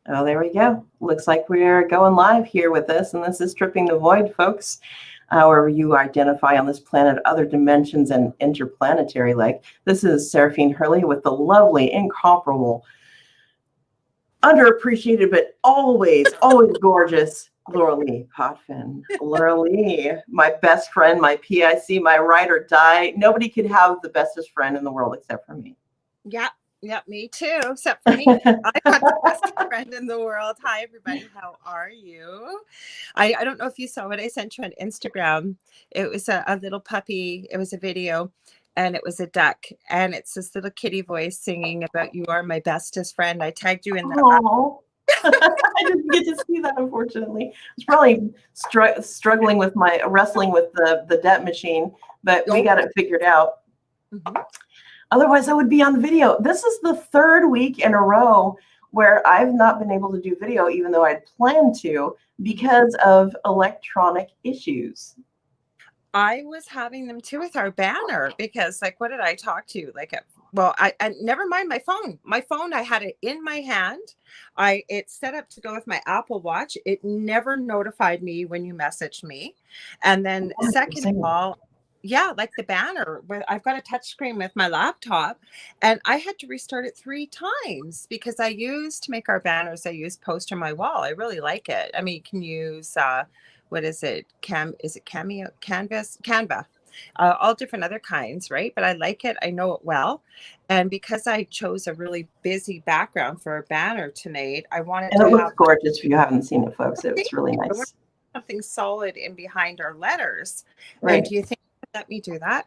Oh, there we go. Looks like we're going live here with this, and this is Tripping the Void, folks. However you identify on this planet, other dimensions and interplanetary like. This is Saraphine Hurley with the lovely, incomparable, underappreciated, but always gorgeous Lorilei Potvin. Lorilei, my best friend, my PIC, my ride or die. Nobody could have the bestest friend in the world except for me. Yeah, me too, except for me. I got the best friend in the world. Hi, everybody. How are you? I don't know if you saw what I sent you on Instagram. It was a little puppy. It was a video, and it was a duck. And it's this little kitty voice singing about you are my bestest friend. I tagged you in the... Oh, I didn't get to see that, unfortunately. I was probably struggling with wrestling with the debt machine, but we got it figured out. Mm-hmm. Otherwise, I would be on the video. This is the third week in a row where I've not been able to do video, even though I'd planned to, because of electronic issues. I was having them too with our banner because, like, what did I talk to you? Well, I never mind my phone. My phone, I had it in my hand. It's set up to go with my Apple Watch. It never notified me when you messaged me. And then second of all, yeah, like the banner, I've got a touch screen with my laptop, and I had to restart it 3 times because to make our banners, I use Poster My Wall. I really like it. I mean, you can use, what is it? Is it Cameo, Canva, all different other kinds, right? But I like it. I know it well. And because I chose a really busy background for a banner tonight, I wanted to have... And it looks gorgeous if you haven't seen it, folks. It's really nice. Something solid in behind our letters. Right. And do you think let me do that?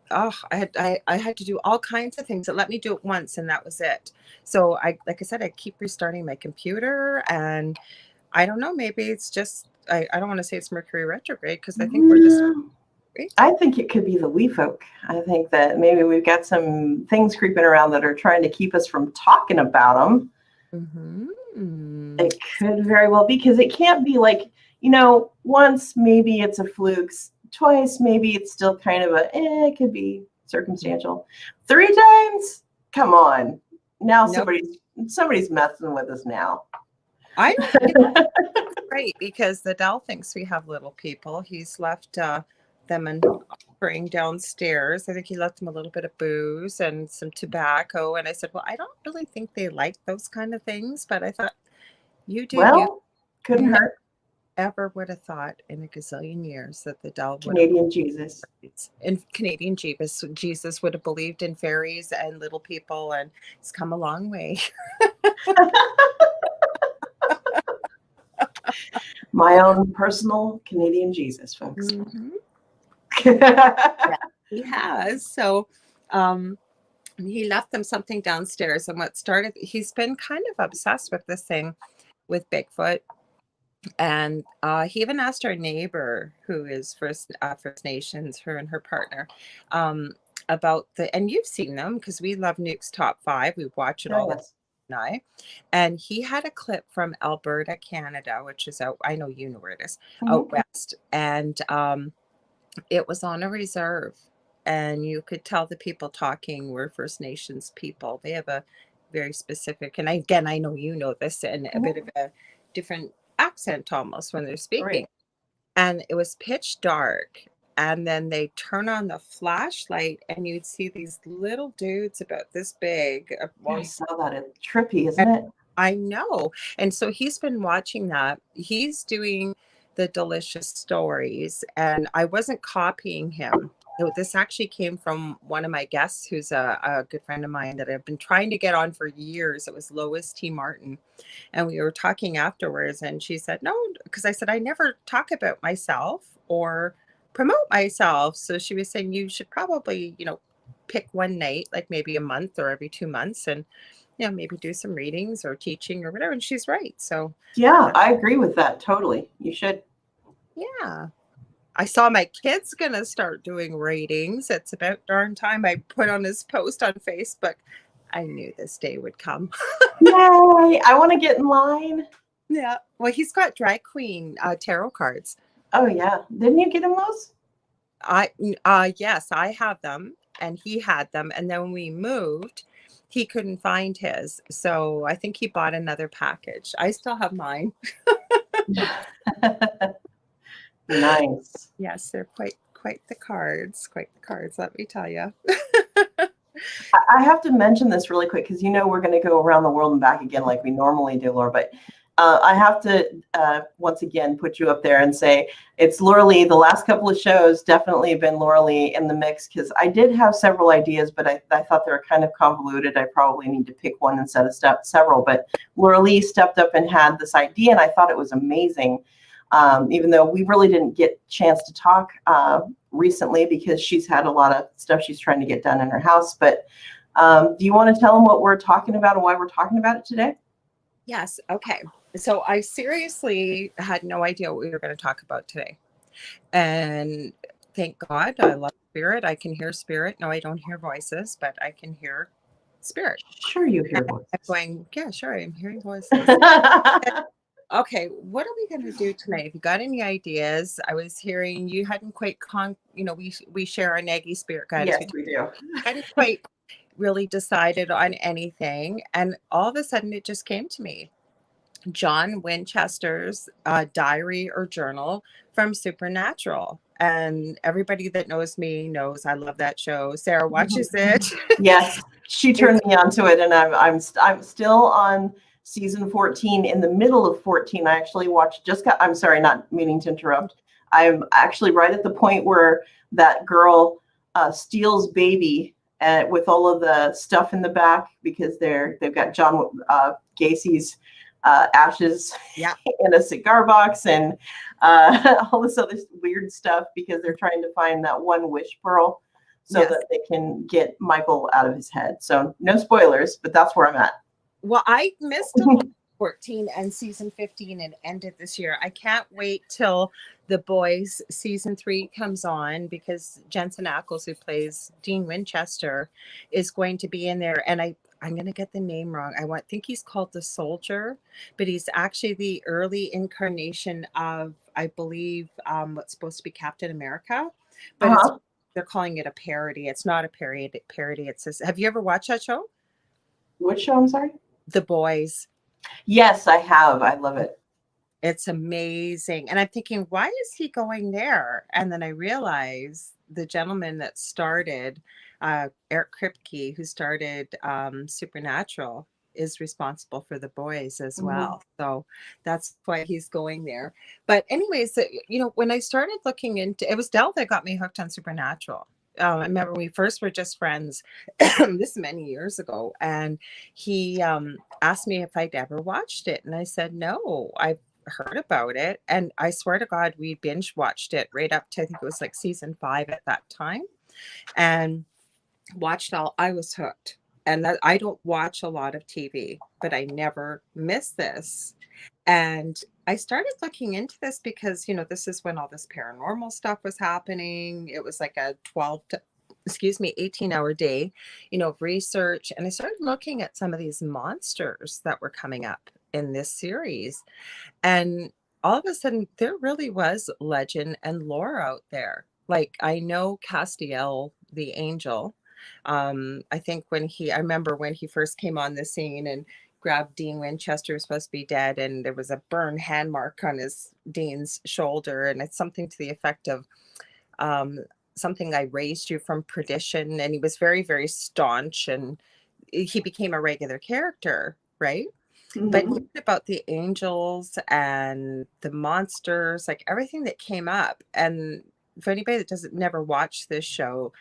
Oh, I had to do all kinds of things. It let me do it once, and that was it. So like I said, I keep restarting my computer, and I don't know, maybe it's just I don't want to say it's Mercury retrograde because I think we're just... I think it could be the wee folk. I think that maybe we've got some things creeping around that are trying to keep us from talking about them. Mm-hmm. It could very well be, because it can't be like, once maybe it's a fluke, twice maybe it's still kind of it could be circumstantial. 3 times? Come on. Now nope. somebody's messing with us now. I don't think it's great because the Dell thinks we have little people. He's left them and offering downstairs. I think he left them a little bit of booze and some tobacco. And I said, well, I don't really think they like those kind of things, but I thought you do. Well, couldn't hurt. Ever would have thought in a gazillion years that the Dell Canadian Jesus. In Canadian Jesus would have believed in fairies and little people, and it's come a long way. My own personal Canadian Jesus, folks. Mm-hmm. Yeah, he has. So he left them something downstairs, and he's been kind of obsessed with this thing with Bigfoot. And he even asked our neighbor, who is First Nations, her and her partner, about and you've seen them because we love Nuke's Top 5. We watch it all the time. And he had a clip from Alberta, Canada, which is out. I know you know where it is, out west. And it was on a reserve, and you could tell the people talking were First Nations people. They have a very specific, and again, I know you know this, and a bit of a different accent almost when they're speaking. Right. And it was pitch dark, and then they turn on the flashlight, and you'd see these little dudes about this big. I saw that. It's trippy, isn't it? I know. And so he's been watching that. He's doing the delicious stories, and I wasn't copying him. This actually came from one of my guests, who's a good friend of mine that I've been trying to get on for years. It was Lois T. Martin. And we were talking afterwards, and she said, no, because I said, I never talk about myself or promote myself. So she was saying, you should probably, pick one night, like maybe a month or every 2 months, and, maybe do some readings or teaching or whatever. And she's right. So yeah, I agree with that. Totally. You should. Yeah. I saw my kid's going to start doing readings. It's about darn time. I put on his post on Facebook. I knew this day would come. Yay! I want to get in line. Yeah. Well, he's got drag queen tarot cards. Oh, yeah. Didn't you get him those? Yes, I have them, and he had them. And then when we moved, he couldn't find his. So I think he bought another package. I still have mine. Nice. Yes, they're quite the cards, let me tell you. I have to mention this really quick because we're going to go around the world and back again like we normally do, Laura. But I have to once again put you up there and say it's Lorilei. The last couple of shows definitely have been Lorilei in the mix because I did have several ideas, but I thought they were kind of convoluted. I probably need to pick one instead of several. But Lorilei stepped up and had this idea, and I thought it was amazing. Even though we really didn't get a chance to talk recently because she's had a lot of stuff she's trying to get done in her house. But do you want to tell them what we're talking about and why we're talking about it today? Yes. Okay. So I seriously had no idea what we were going to talk about today. And thank God, I love spirit. I can hear spirit. No, I don't hear voices, but I can hear spirit. Sure, you hear voices. I'm going, yeah, sure, I'm hearing voices. Okay, what are we going to do tonight? If you got any ideas, I was hearing you hadn't quite we share our naggy spirit guidance. Yes, we do. Hadn't quite really decided on anything, and all of a sudden it just came to me. John Winchester's diary or journal from Supernatural. And everybody that knows me knows I love that show. Sarah watches it. Yes, she turned me onto it, and I'm still on season 14, in the middle of 14. I actually watched, I'm sorry, not meaning to interrupt. I'm actually right at the point where that girl steals baby with all of the stuff in the back because they've got John Gacy's ashes in a cigar box and all this other weird stuff because they're trying to find that one wish pearl so that they can get Michael out of his head. So no spoilers, but that's where I'm at. Well, I missed 14 and season 15 and ended this year. I can't wait till The Boys season 3 comes on because Jensen Ackles, who plays Dean Winchester, is going to be in there. And I'm going to get the name wrong. I think he's called the Soldier, but he's actually the early incarnation of, I believe, what's supposed to be Captain America. But they're calling it a parody. It's not a parody. Have you ever watched that show? Which show? I'm sorry. The Boys. Yes, I have. I love it. It's amazing. And I'm thinking, why is he going there? And then I realized the gentleman that started, Eric Kripke, who started Supernatural, is responsible for The Boys as well. So that's why he's going there. But anyways, when I started looking into, it was Del that got me hooked on Supernatural. I remember we first were just friends this many years ago, and he asked me if I'd ever watched it, and I said no. I've heard about it, and I swear to God, we binge watched it right up to, I think it was like season 5 at that time, and watched all. I was hooked, and I don't watch a lot of TV, but I never miss this. And I started looking into this because, this is when all this paranormal stuff was happening. It was like a 18-hour day, of research. And I started looking at some of these monsters that were coming up in this series. And all of a sudden, there really was legend and lore out there. Like, I know Castiel, the angel. I think I remember when he first came on the scene and grabbed Dean Winchester, was supposed to be dead, and there was a burn hand mark on Dean's shoulder, and it's something to the effect of something, I raised you from perdition. And he was very, very staunch, and he became a regular character, right? But about the angels and the monsters, like everything that came up. And for anybody that never watched this show,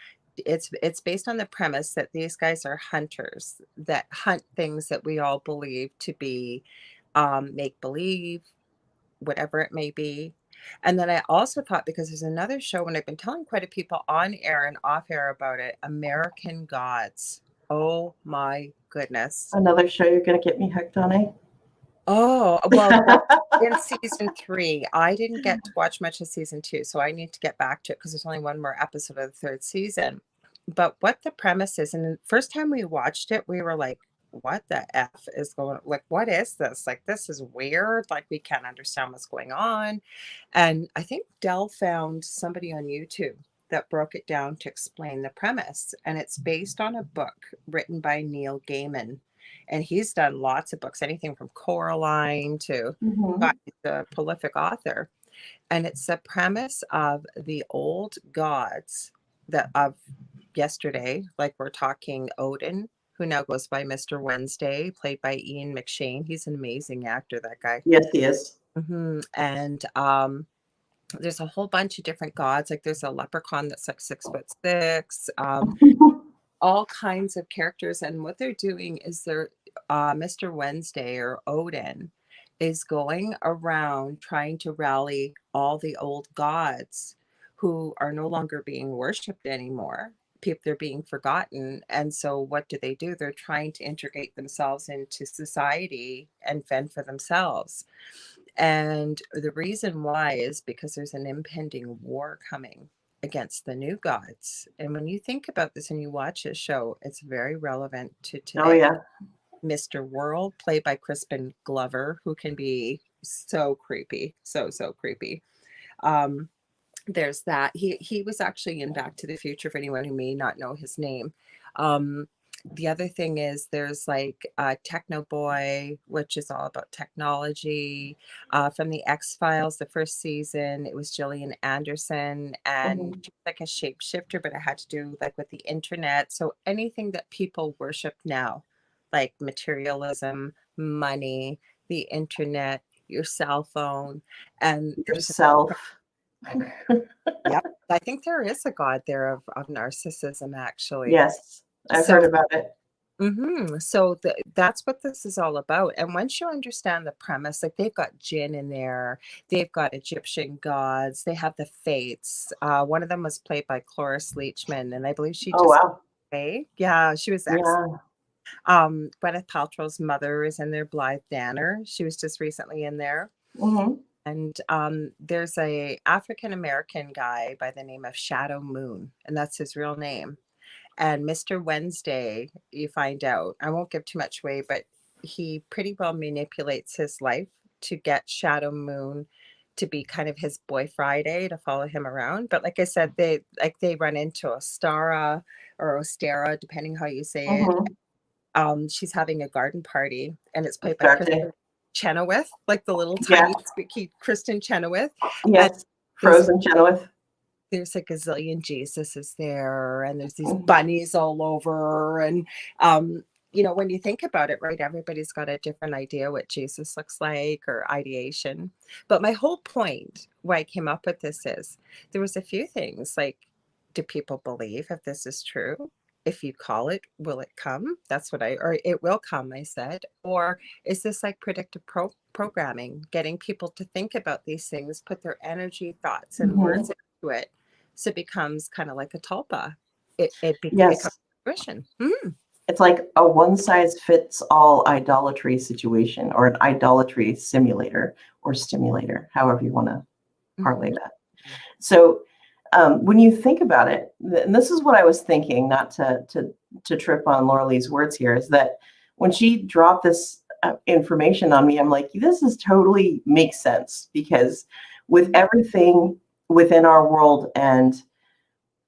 it's based on the premise that these guys are hunters that hunt things that we all believe to be make believe, whatever it may be. And then I also thought, because there's another show, and I've been telling quite a people on air and off air about it, American Gods. Oh my goodness. Another show you're going to get me hooked on, eh? Oh, well, in season 3, I didn't get to watch much of season 2, so I need to get back to it because there's only one more episode of the 3rd season. But what the premise is, and the first time we watched it, we were like, what the F is going on? Like, what is this? Like, this is weird. Like, we can't understand what's going on. And I think Del found somebody on YouTube that broke it down to explain the premise. And it's based on a book written by Neil Gaiman. And he's done lots of books, anything from Coraline to Mm-hmm. he's a prolific author. And it's the premise of the old gods that of yesterday, like we're talking Odin, who now goes by Mr. Wednesday, played by Ian McShane. He's an amazing actor, that guy. Yes, he is. And there's a whole bunch of different gods. Like there's a leprechaun that's like 6'6", all kinds of characters. And what they're doing is they're Mr. Wednesday or Odin is going around trying to rally all the old gods who are no longer being worshipped anymore. People, they're being forgotten. And so what do? They're trying to integrate themselves into society and fend for themselves. And the reason why is because there's an impending war coming against the new gods. And when you think about this and you watch this show, it's very relevant to Oh, today. yeah. Mr. World, played by Crispin Glover, who can be so creepy, so creepy. There's that. He was actually in Back to the Future, for anyone who may not know his name. The other thing is there's like Techno Boy, which is all about technology. From the X-Files, the first season, it was Gillian Anderson, and she's like a shapeshifter, but it had to do like with the internet. So anything that people worship now, like materialism, money, the internet, your cell phone, and there's Yourself. yep. I think there is a god there of narcissism, actually. Yes, I've So, heard about it. so that's what this is all about. And once you understand the premise, like they've got Jinn in there, they've got Egyptian gods, they have the Fates. One of them was played by Cloris Leachman, and I believe she Oh, just wow. yeah, she was excellent. Yeah. Gwyneth Paltrow's mother is in there, Blythe Danner. She was just recently in there. Mm-hmm. And there's a African American guy by the name of Shadow Moon, and that's his real name. And Mr. Wednesday, you find out, I won't give too much away, but he pretty well manipulates his life to get Shadow Moon to be kind of his boy Friday, to follow him around. But like I said, they run into Ostara or Ostara, depending how you say it. Mm-hmm. She's having a garden party, and it's played by Exactly. Kristen Chenoweth, like the little Yeah. tiny squeaky Kristen Chenoweth. And Yes. Frozen Chenoweth. there's like a gazillion Jesuses there, and there's these bunnies all over. And when you think about it, right, everybody's got a different idea what Jesus looks like or ideation. But my whole point why I came up with this is there was a few things like, do people believe if this is true? If you call it, will it come? That's what or it will come, I said. Or is this like predictive programming, getting people to think about these things, put their energy, thoughts, and words into it, so it becomes kind of like a tulpa. It becomes Yes. fruition. It's like a one size fits all idolatry situation, or an idolatry simulator or stimulator, however you want to parlay that. So when you think about it, and this is what I was thinking, not to trip on Lorilei's words here, is that when she dropped this information on me, I'm like, this is totally makes sense, because with everything within our world and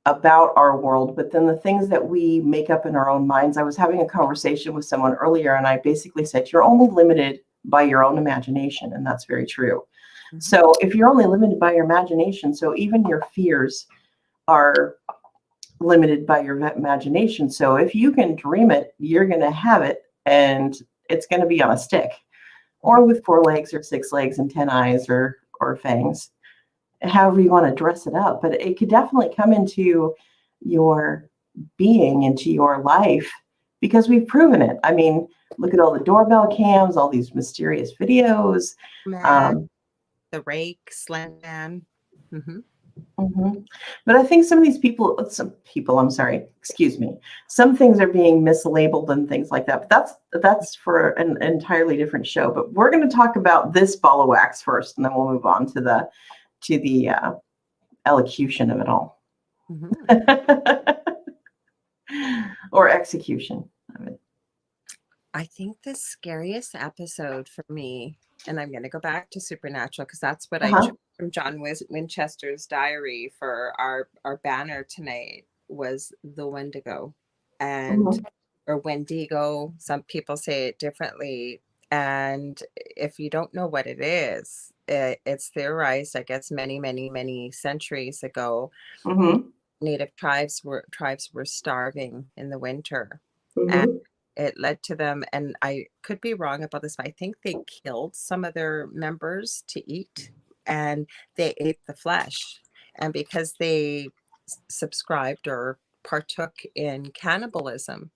about our world, but then the things that we make up in our own minds. I was having a conversation with someone earlier, and I basically said, you're only limited by your own imagination. And that's very true. So if you're only limited by your imagination, so even your fears are limited by your imagination. So if you can dream it, you're going to have it, and it's going to be on a stick, or with 4 legs or 6 legs and 10 eyes or fangs, however you want to dress it up. But it could definitely come into your being, into your life, because we've proven it. I mean, look at all the doorbell cams, all these mysterious videos. The Rake, Slenderman. But I think some things are being mislabeled and things like that. But that's for an entirely different show. But we're going to talk about this ball of wax first, and then we'll move on to the elocution of it all. Or execution of it. I think the scariest episode for me, and I'm going to go back to Supernatural because that's what I chose from John Winchester's diary for our banner tonight was the Wendigo, and Mhm. or Wendigo. Some people say it differently. And if you don't know what it is, it's theorized, I guess, many, many, many centuries ago. Mhm. Native tribes were starving in the winter, and Mhm. it led to them. And I could be wrong about this, but I think they killed some of their members to eat, and they ate the flesh. And because they subscribed or partook in cannibalism,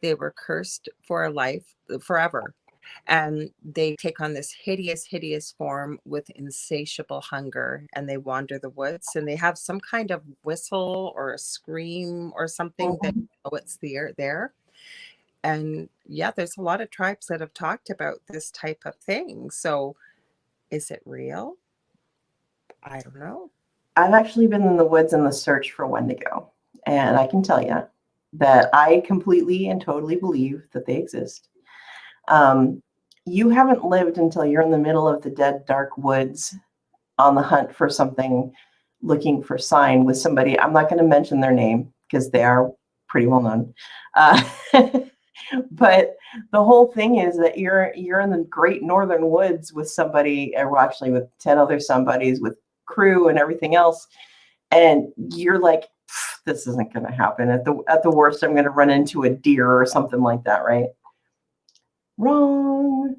they were cursed for a life forever. And they take on this hideous, hideous form with insatiable hunger, and they wander the woods, and they have some kind of whistle or a scream or something that Mhm. you know it's there. And yeah, there's a lot of tribes that have talked about this type of thing. So is it real? I don't know. I've actually been in the woods in the search for Wendigo, and I can tell you that I completely and totally believe that they exist. Um, you haven't lived until you're in the middle of the dead, dark woods on the hunt for something, looking for sign with somebody. I'm not going to mention their name because they are pretty well known. Uh, but the whole thing is that you're in the great northern woods with somebody, or well, actually with 10 other somebodies with crew and everything else, and you're like, this isn't going to happen. At the worst, I'm going to run into a deer or something like that, right? Wrong.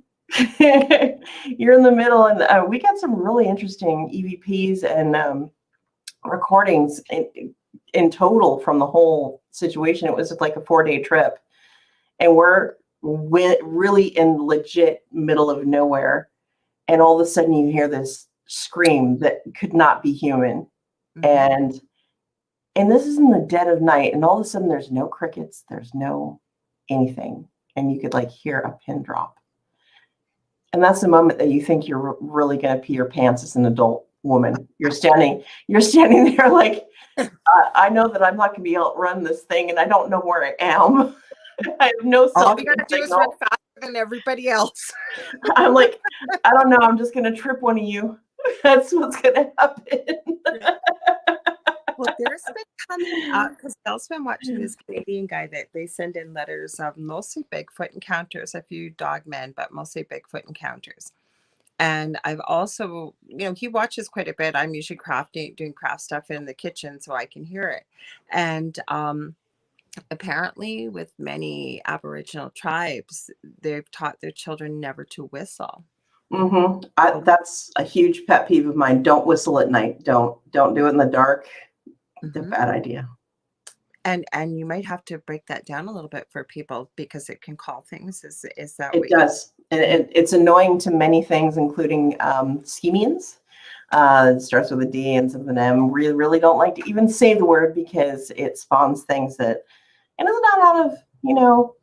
You're in the middle, and we got some really interesting EVPs and recordings in total from the whole situation. It was like a 4-day trip, and we're really in legit middle of nowhere, and all of a sudden you hear this scream that could not be human, Mhm. and this is in the dead of night, and all of a sudden there's no crickets, there's no anything, and you could like hear a pin drop. And that's the moment that you think you're really going to pee your pants as an adult woman. You're standing there like, I know that I'm not going to be able to run this thing, and I don't know where I am. I have no All cell you phone gotta do is run signal. faster than everybody else. I'm like, I don't know. I'm just going to trip one of you. That's what's going to happen. Well, there's been coming up because Belle's been watching this Canadian guy that they send in letters of mostly Bigfoot encounters, a few dog men, but mostly Bigfoot encounters. And I've also, he watches quite a bit. I'm usually doing craft stuff in the kitchen so I can hear it. And apparently, with many Aboriginal tribes, they've taught their children never to whistle. That's a huge pet peeve of mine. Don't whistle at night. Don't do it in the dark. It's a Mhm. bad idea. And you might have to break that down a little bit for people because it can call things. Is that It what you? does. And it's annoying to many things, including schemians. It starts with a D, ends with an M. Really, really don't like to even say the word because it spawns things that, and it's not out of,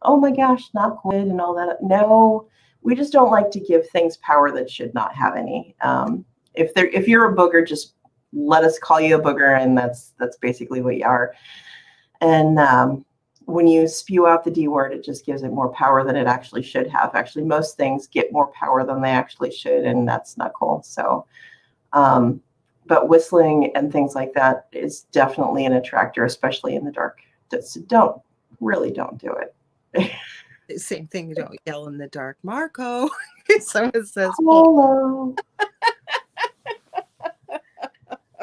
oh my gosh, not good and all that. No, we just don't like to give things power that should not have any. If you're a booger, just let us call you a booger, and that's basically what you are. And when you spew out the D word, it just gives it more power than it actually should have. Actually, most things get more power than they actually should, and that's not cool. So, but whistling and things like that is definitely an attractor, especially in the dark. Just don't do it. Same thing. You don't yell in the dark, Marco. Someone says, "Paul."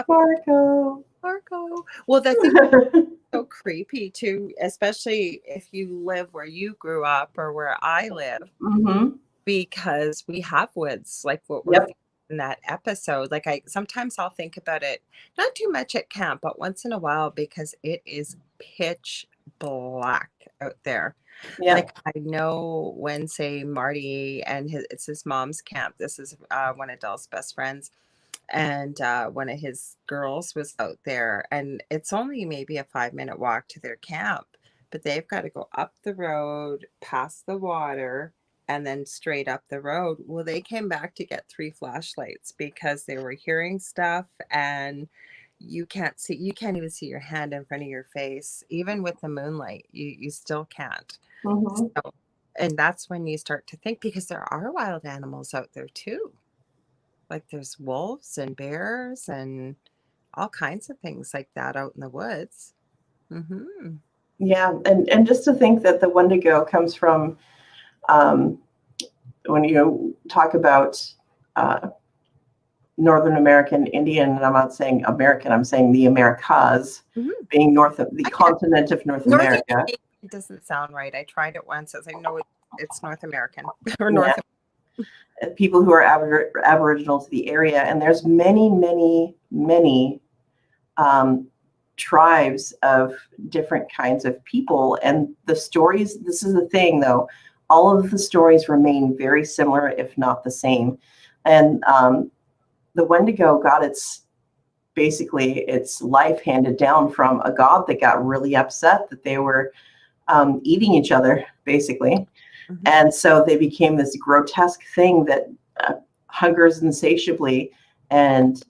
Hello, Marco. Marco. Well, the thing so creepy too, especially if you live where you grew up or where I live, Mm-hmm. because we have woods like what we're Yep. feeling in that episode. Like sometimes I'll think about it, not too much at camp, but once in a while because it is pitch black out there. Yep. Like I know when, say, Marty and it's his mom's camp. This is one of Dell's best friends, and one of his girls was out there, and it's only maybe a 5-minute walk to their camp, but they've got to go up the road, past the water, and then straight up the road. Well, they came back to get 3 flashlights because they were hearing stuff, and you can't even see your hand in front of your face. Even with the moonlight, you still can't. Mm-hmm. So, and that's when you start to think, because there are wild animals out there too. Like there's wolves and bears and all kinds of things like that out in the woods. Mm-hmm. Yeah, and just to think that the Wendigo comes from, um, when you talk about uh, Northern American Indian, and I'm not saying American, I'm saying the Americas, Mm-hmm. being north of the I can't, continent of North Northern America. Canadian doesn't sound right. I tried it once. I was like, no, it's North American or Yeah, North. people who are Aboriginal to the area, and there's many, many, many um, tribes of different kinds of people, and the stories. This is the thing, though. All of the stories remain very similar, if not the same. And the Wendigo got basically its life handed down from a god that got really upset that they were eating each other, basically. Mm-hmm. And so they became this grotesque thing that hungers insatiably, and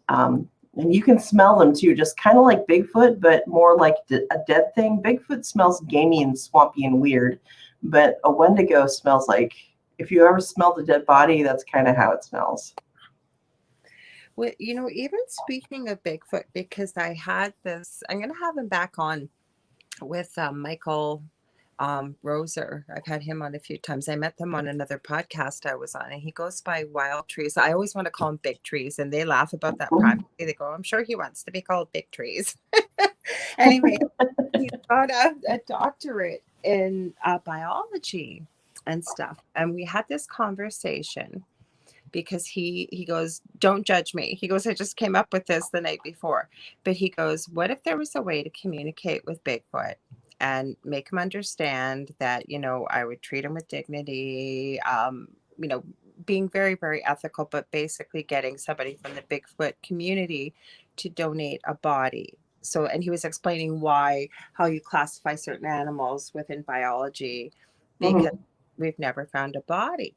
you can smell them too, just kind of like Bigfoot, but more like a dead thing. Bigfoot smells gamey and swampy and weird, but a Wendigo smells like, if you ever smelled a dead body, that's kind of how it smells. Well, even speaking of Bigfoot, because I had this, I'm going to have him back on with Michael Roser. I've had him on a few times. I met them on another podcast I was on, and he goes by Wild Trees. I always want to call him Big Trees, and they laugh about that privately. They go, I'm sure he wants to be called Big Trees. Anyway, he's got a doctorate in biology and stuff. And we had this conversation because he goes, don't judge me. He goes, I just came up with this the night before. But he goes, what if there was a way to communicate with Bigfoot and make him understand that, I would treat him with dignity, being very, very ethical, but basically getting somebody from the Bigfoot community to donate a body. So, and he was explaining how you classify certain animals within biology, because we've never found a body.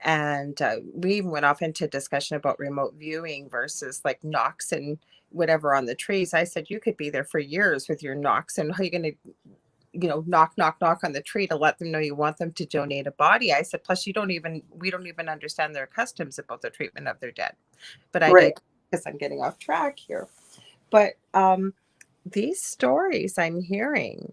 And we even went off into discussion about remote viewing versus like knocks and whatever on the trees. I said, you could be there for years with your knocks, and how are you going to, knock, knock, knock on the tree to let them know you want them to donate a body? I said, plus we don't even understand their customs about the treatment of their dead. But I Right. because I'm getting off track here. But these stories I'm hearing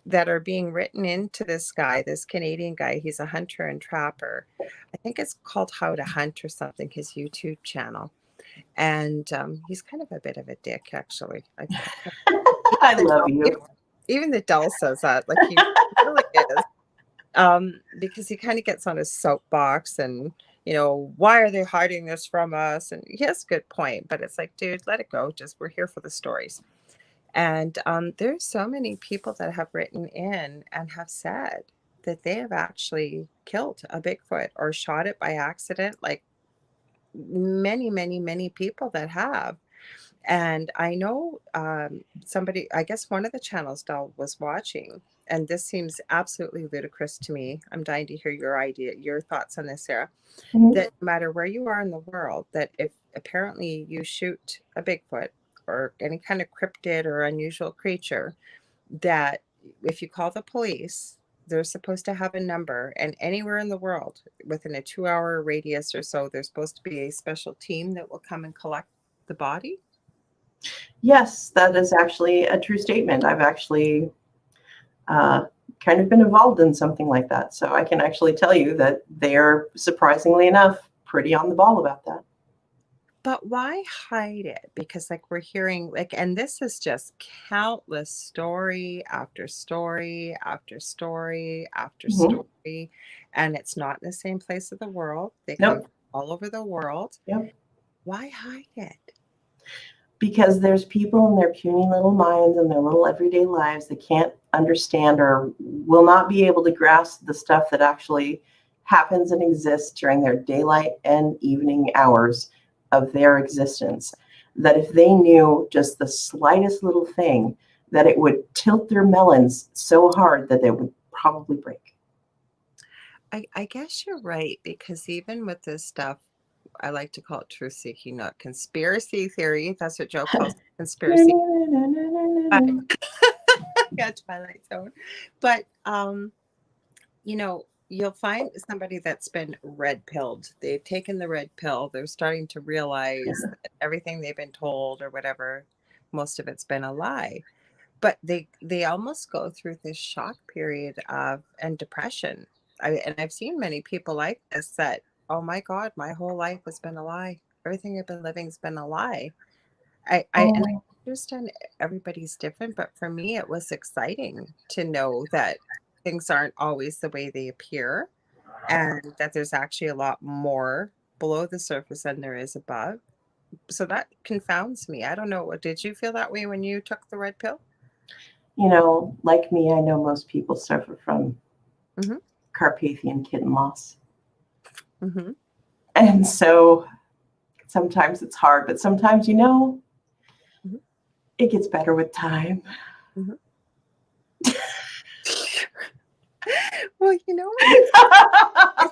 that are being written into this Canadian guy, he's a hunter and trapper. I think it's called How to Hunt or something, his YouTube channel. And he's kind of a bit of a dick, actually. I love you. Even the Dell says that, like he really is. Because he kind of gets on his soapbox and, why are they hiding this from us? And he has a good point, but it's like, dude, let it go. Just, we're here for the stories. And there's so many people that have written in and have said that they have actually killed a Bigfoot or shot it by accident, like many, many, many people that have. And I know somebody, I guess one of the channels Del was watching, and this seems absolutely ludicrous to me. I'm dying to hear your thoughts on this, Sarah. That no matter where you are in the world, that if apparently you shoot a Bigfoot or any kind of cryptid or unusual creature, that if you call the police, they're supposed to have a number, and anywhere in the world within a 2-hour radius or so, there's supposed to be a special team that will come and collect the body. Yes, that is actually a true statement. I've actually kind of been involved in something like that. So I can actually tell you that they're, surprisingly enough, pretty on the ball about that. But why hide it? Because like we're hearing, like, and this is just countless story after story after story after story. And it's not in the same place of the world. They come from all over the world. Yep. Why hide it? Because there's people in their puny little minds and their little everyday lives that can't understand or will not be able to grasp the stuff that actually happens and exists during their daylight and evening hours of their existence. That if they knew just the slightest little thing, that it would tilt their melons so hard that they would probably break. I guess you're right, because even with this stuff, I like to call it truth seeking, not conspiracy theory. That's what Joe calls conspiracy. Yeah, Twilight Zone. But you you'll find somebody that's been red pilled. They've taken the red pill. They're starting to realize that everything they've been told or whatever, most of it's been a lie. But they almost go through this shock period of and depression. And I've seen many people like this that, oh my God, my whole life has been a lie. Everything I've been living has been a lie. And I Oh, understand everybody's different, but for me, it was exciting to know that things aren't always the way they appear, and that there's actually a lot more below the surface than there is above. So that confounds me. I don't know. Did you feel that way when you took the red pill? like me, I know most people suffer from Mm-hmm. Carpathian kitten loss. Mm-hmm. And so sometimes it's hard, but sometimes, Mhm. it gets better with time. Mhm. Well, if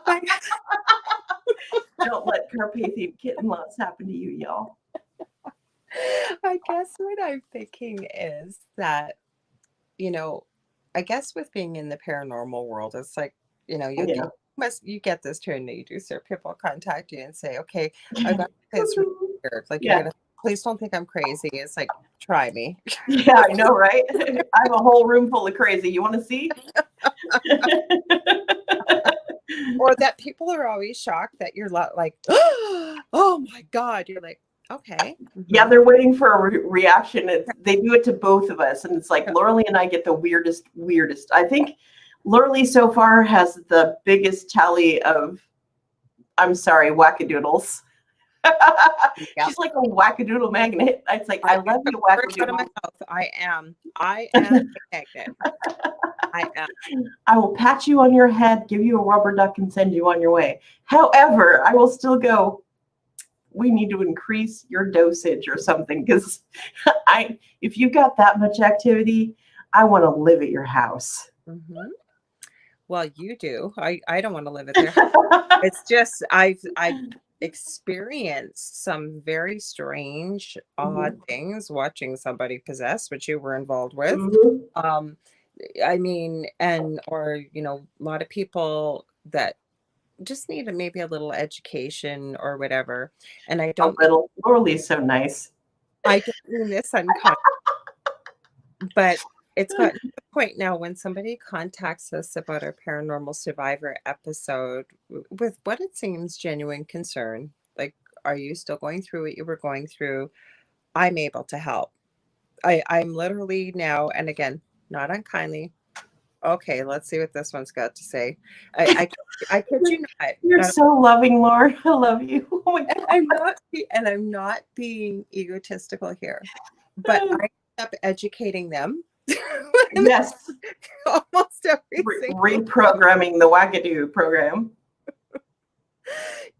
I Don't let Carpathian kitten loss happen to you, y'all. I guess what I'm thinking is that, you know, I guess with being in the paranormal world, it's like, Yeah. you get this turn that you do, so people contact you and say, okay, I got this really weird. Like, you're Yeah. gonna, please don't think I'm crazy. It's like, try me. Yeah, I know, right? I have a whole room full of crazy. You want to see? Or that people are always shocked that you're like, oh my God. You're like, okay. Yeah, Mhm. they're waiting for a reaction. They do it to both of us, and it's like Lorilei and I get the weirdest. I think Lorilei so far has the biggest tally of, I'm sorry, wackadoodles. Yep. She's like a wackadoodle magnet. It's like, I love you, Words out of my wackadoodle. mouth. I am a magnet. I am. I will pat you on your head, give you a rubber duck, and send you on your way. However, I will still go, we need to increase your dosage or something, because if you've got that much activity, I want to live at your house. Mm-hmm. Well, you do. I don't want to live at their house. It's just I've experienced some very strange, odd things watching somebody possessed, which you were involved with. Mhm. Um, I mean, or a lot of people that just need maybe a little education or whatever. And A little. Lorilai's so nice. I don't mean this unkind, but it's gotten to the point now when somebody contacts us about our paranormal survivor episode with what it seems genuine concern, like, are you still going through what you were going through? I'm able to help. I'm literally now, and again, not unkindly. Okay, let's see what this one's got to say. I kid you not. You're so loving, Laura. I love you. Oh my I'm not being egotistical here, but God. I end up educating them. Yes. Almost every single Reprogramming the Wagadoo program.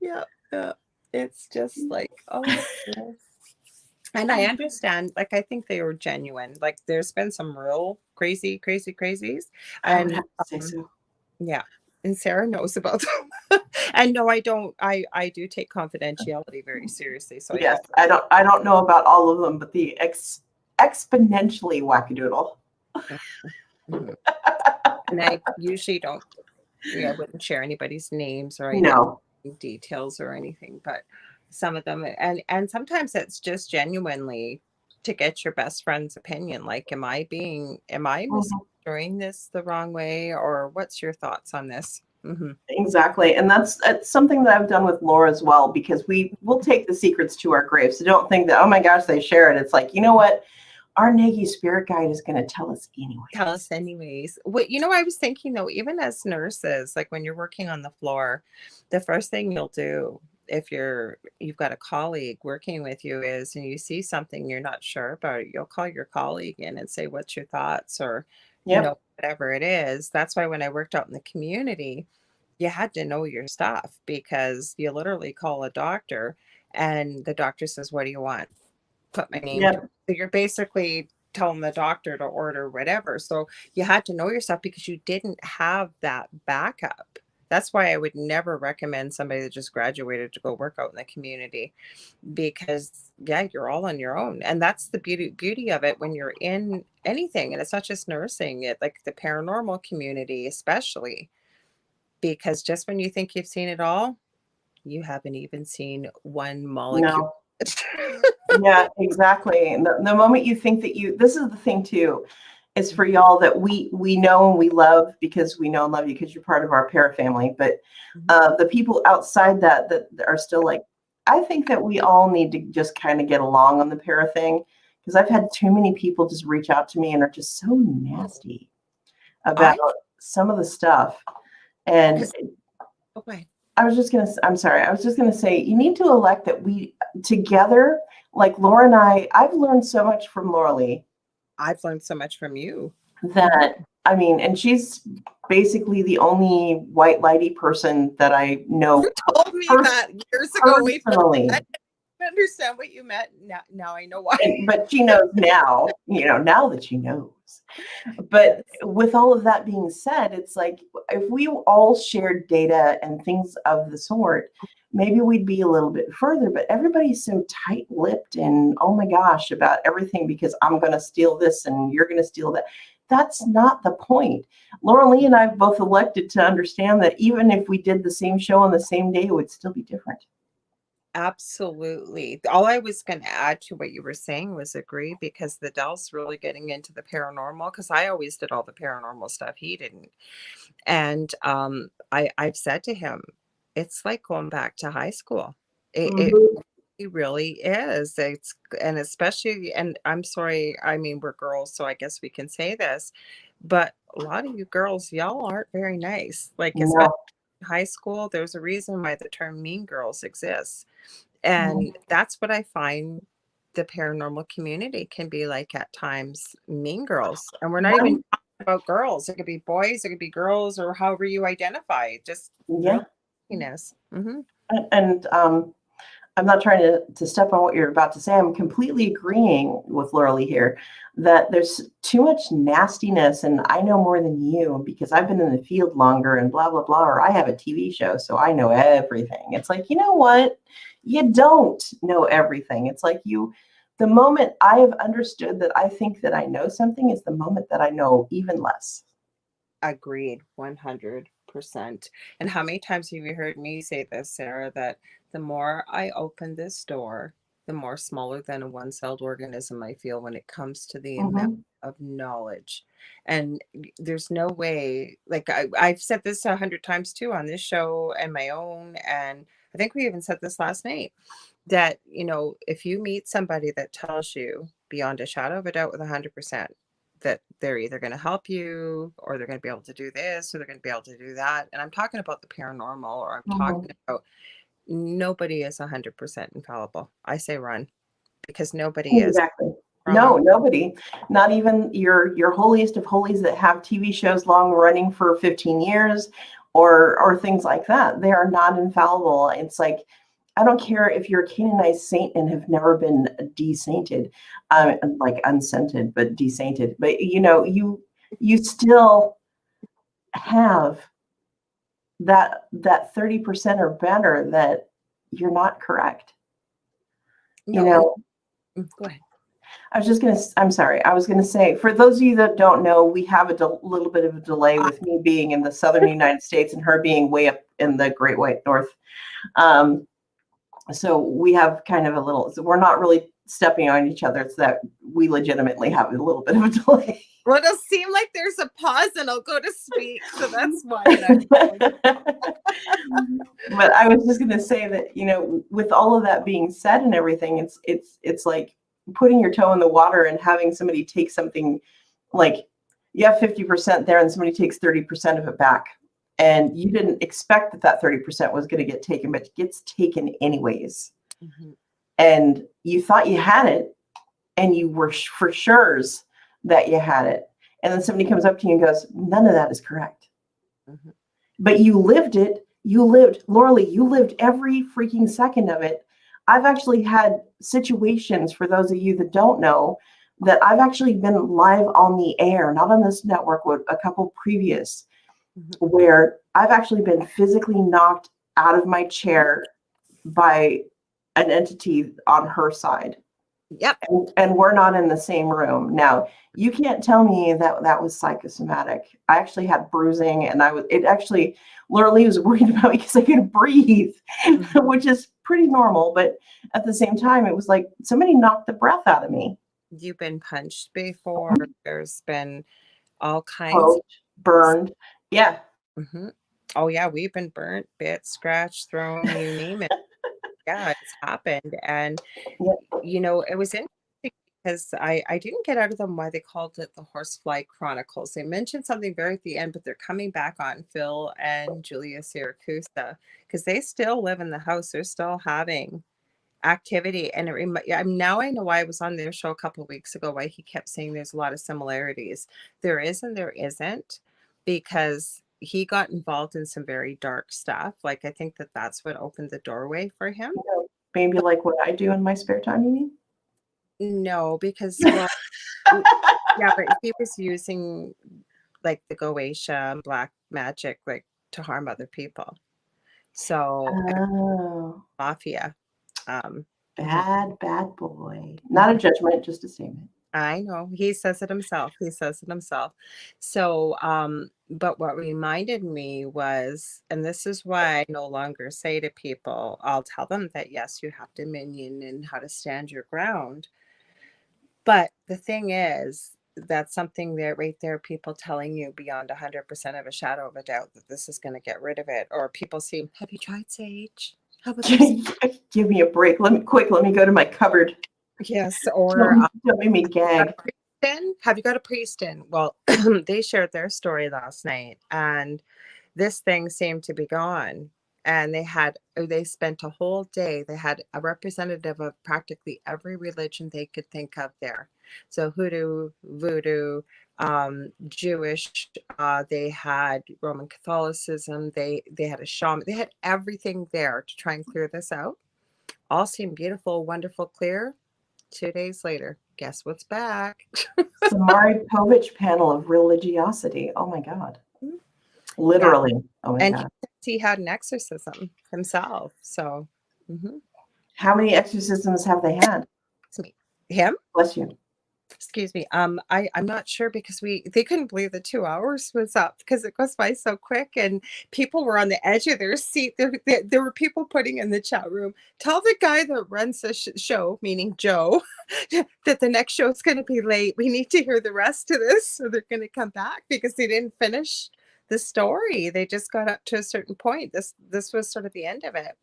yeah, yeah. It's just like, oh my goodness. And I understand, like, I think they were genuine. Like, there's been some real crazies. I would And have to say so. yeah. And Sarah knows about them. And no, I don't. I do take confidentiality very seriously. So I Yes, don't. I don't know about all of them, but the exponentially wackadoodle. Mhm. And I usually don't, I wouldn't share anybody's names or any No. details or anything, but some of them, and sometimes it's just genuinely to get your best friend's opinion. Like, am I Mhm. misdoing this the wrong way, or what's your thoughts on this? Exactly. And that's something that I've done with Laura as well, because we will take the secrets to our grave. So don't think that, oh my gosh, they share it. It's like, you know what? Our Nagy spirit guide is going to tell us anyway. Tell us anyways. What I was thinking though, even as nurses, like when you're working on the floor, the first thing you'll do if you've got a colleague working with you is, and you see something you're not sure about, you'll call your colleague in and say, what's your thoughts? Or, Yep. whatever it is. That's why when I worked out in the community, you had to know your stuff, because you literally call a doctor and the doctor says, what do you want? Put my name to Yep. it. So you're basically telling the doctor to order whatever. So you had to know yourself because you didn't have that backup. That's why I would never recommend somebody that just graduated to go work out in the community, because yeah, you're all on your own. And that's the beauty of it when you're in anything. And it's not just nursing, it like the paranormal community, especially. because just when you think you've seen it all, you haven't even seen one molecule. No. Yeah, exactly. And the moment you think that this is the thing too, is for y'all that we know and we love, because we know and love you because you're part of our para family. But the people outside that are still like, I think that we all need to just kind of get along on the para thing, because I've had too many people just reach out to me and are just so nasty about some of the stuff. And Okay. I'm sorry. I was just gonna say, you need to elect that we together, like Laura and I've learned so much from Lorilei. I've learned so much from you. That, I mean, and she's basically the only white lighty person that I know. You told me that years ago. Personally. I understand what you meant. Now I know why. But she knows now, now that she knows. But with all of that being said, it's like, if we all shared data and things of the sort, maybe we'd be a little bit further. But everybody's so tight-lipped and, oh my gosh, about everything, because I'm going to steal this and you're going to steal that. That's not the point. Lorilei and I both elected to understand that even if we did the same show on the same day, it would still be different. Absolutely. All I was going to add to what you were saying was agree, because the Dell's really getting into the paranormal, because I always did all the paranormal stuff. He didn't. And I've said to him, it's like going back to high school. It really is. And especially, and I'm sorry, I mean, we're girls, so I guess we can say this, but a lot of you girls, y'all aren't very nice. Like, especially in high school, there's a reason why the term mean girls exists. And that's what I find the paranormal community can be like at times, mean girls. And we're not even talking about girls. It could be boys, it could be girls, or however you identify. Just realness. And I'm not trying to step on what you're about to say. I'm completely agreeing with Lorilei here that there's too much nastiness, and I know more than you because I've been in the field longer and blah, blah, blah, or I have a TV show, so I know everything. It's like, you know what? You don't know everything. It's like the moment I have understood that I think that I know something is the moment that I know even less. Agreed, 100%. And how many times have you heard me say this, Sarah, that the more I open this door, the more smaller than a one-celled organism I feel when it comes to the amount of knowledge. And there's no way, like I've said this 100 times too on this show and my own, and I think we even said this last night, that, if you meet somebody that tells you beyond a shadow of a doubt with 100%, that they're either going to help you, or they're going to be able to do this, or they're going to be able to do that. And I'm talking about the paranormal, or I'm talking about, nobody is 100% infallible. I say run, because nobody is. Exactly. No, nobody. Not even your holiest of holies that have TV shows long running for 15 years or things like that. They are not infallible. It's like, I don't care if you're a canonized saint and have never been desainted, like unscented, but desainted. But you still have that 30% or better that you're not correct. Go ahead. I'm sorry. I was going to say, for those of you that don't know, we have a little bit of a delay with me being in the southern United States and her being way up in the Great White North. So we have kind of we're not really stepping on each other. It's that we legitimately have a little bit of a delay. Well, it'll seem like there's a pause and I'll go to speak. So that's why. But I was just going to say that, with all of that being said and everything, it's like putting your toe in the water and having somebody take something, like you have 50% there and somebody takes 30% of it back. And you didn't expect that 30% was going to get taken, but it gets taken anyways. And you thought you had it, and you were for sure that you had it. And then somebody comes up to you and goes, none of that is correct. But you lived it. Lorilei, you lived every freaking second of it. I've actually had situations, for those of you that don't know, that I've actually been live on the air, not on this network, with a couple previous, where I've actually been physically knocked out of my chair by an entity on her side. Yep. And we're not in the same room. Now, you can't tell me that that was psychosomatic. I actually had bruising, and Lorilei was worried about me because I couldn't breathe, Mhm. which is pretty normal. But at the same time, it was like somebody knocked the breath out of me. You've been punched before. There's been all kinds of Poked, burned. Yeah. hmm Oh yeah, we've been burnt, bit, scratched, thrown, you name it. Yeah, it's happened. And Yeah. it was interesting because I didn't get out of them why they called it the Horsefly Chronicles. They mentioned something very at the end, but they're coming back on Phil and Julia Siracusa because they still live in the house. They're still having activity. And now I know why I was on their show a couple of weeks ago, why he kept saying there's a lot of similarities. There is and there isn't, because he got involved in some very dark stuff. Like, I think that's what opened the doorway for him. Maybe like what I do in my spare time, you mean? No, because, well, yeah, but he was using like the Goetia and black magic, like to harm other people. So, Oh, mafia. Mhm, bad boy. Not a mhm. judgment, just a statement. I know. He says it himself. He says it himself. So, but what reminded me was, and this is why I no longer say to people, I'll tell them that yes, you have dominion and how to stand your ground. But the thing is, that's something there right there, people telling you beyond 100% of a shadow of a doubt that this is going to get rid of it. Or people see, have you tried sage? How about this? Give me a break. Let me go to my cupboard. Yes. Don't, Or don't make me got gag. a priest in? Have you got a priest in? Well, they shared their story last night, and this thing seemed to be gone. And they spent a whole day. They had a representative of practically every religion they could think of there. So hoodoo, voodoo, Jewish. They had Roman Catholicism. They had a shaman. They had everything there to try and clear this out. All seemed beautiful, wonderful, clear. 2 days later, guess what's back? Samari Povich panel of religiosity. Oh my God. Yeah. Literally. Oh my And God. he had an exorcism himself. So, How many exorcisms have they had? it's me. Him? Bless you. Excuse me. I'm not sure because they couldn't believe the 2 hours was up because it goes by so quick, and people were on the edge of their seat. There were people putting in the chat room, tell the guy that runs the show, meaning Joe, that the next show is going to be late. We need to hear the rest of this, so they're going to come back because they didn't finish the story. They just got up to a certain point. This was sort of the end of it.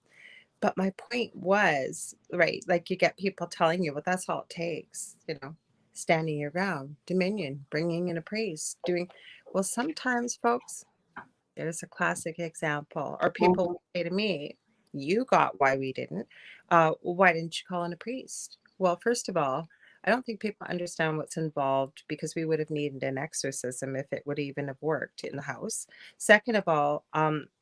But my point was, right, like you get people telling you, well, that's all it takes, standing your ground, dominion, bringing in a priest, doing, well, sometimes, folks, there's a classic example, or people Mhm. say to me, you got why we didn't. Why didn't you call in a priest? Well, first of all, I don't think people understand what's involved because we would have needed an exorcism if it would even have worked in the house. Second of all,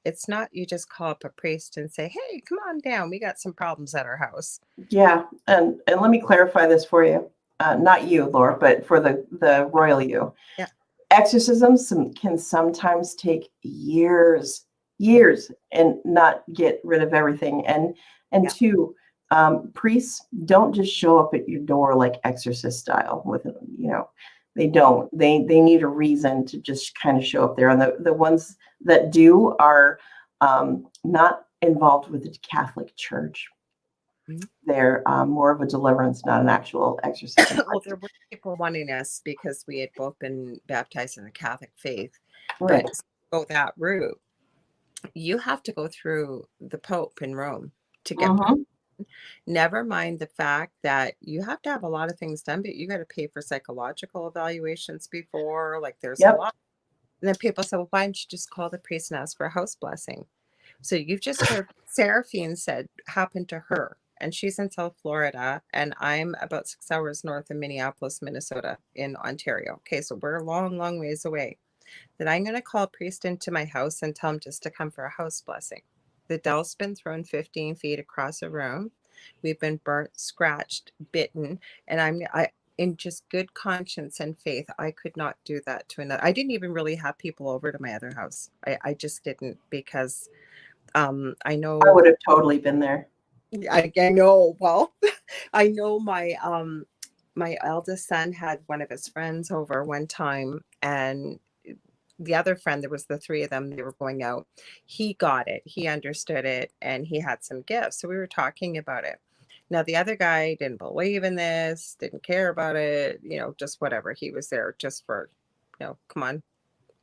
it's not you just call up a priest and say, hey, come on down. We got some problems at our house. Yeah. And let me clarify this for you. Not you, Laura, but for the royal you. Yeah. Exorcisms can sometimes take years, and not get rid of everything. And Yeah. two, priests don't just show up at your door like exorcist style with, they don't. They need a reason to just kind of show up there. And the ones that do are not involved with the Catholic Church. Mhm. They're more of a deliverance, not an actual exorcism. Well, there were people wanting us because we had both been baptized in the Catholic faith, but Right. to go that route, you have to go through the Pope in Rome to get Mm-hmm. Never mind the fact that you have to have a lot of things done, but you got to pay for psychological evaluations before. Like, there's a Yep. lot. And then people say, well, why don't you just call the priest and ask for a house blessing? So you've just heard Seraphine said happened to her. And she's in South Florida, and I'm about 6 hours north of Minneapolis, Minnesota, in Ontario. Okay, so we're a long, long ways away. That I'm going to call a priest into my house and tell him just to come for a house blessing. The doll's been thrown 15 feet across a room. We've been burnt, scratched, bitten, and in just good conscience and faith, I could not do that to another. I didn't even really have people over to my other house. I just didn't because I I know would have totally been there. I know well I know my eldest son had one of his friends over one time, and the other friend, there was the three of them, they were going out. He got it, he understood it, and he had some gifts. So we were talking about it. Now the other guy didn't believe in this, didn't care about it, just whatever. He was there just for, come on,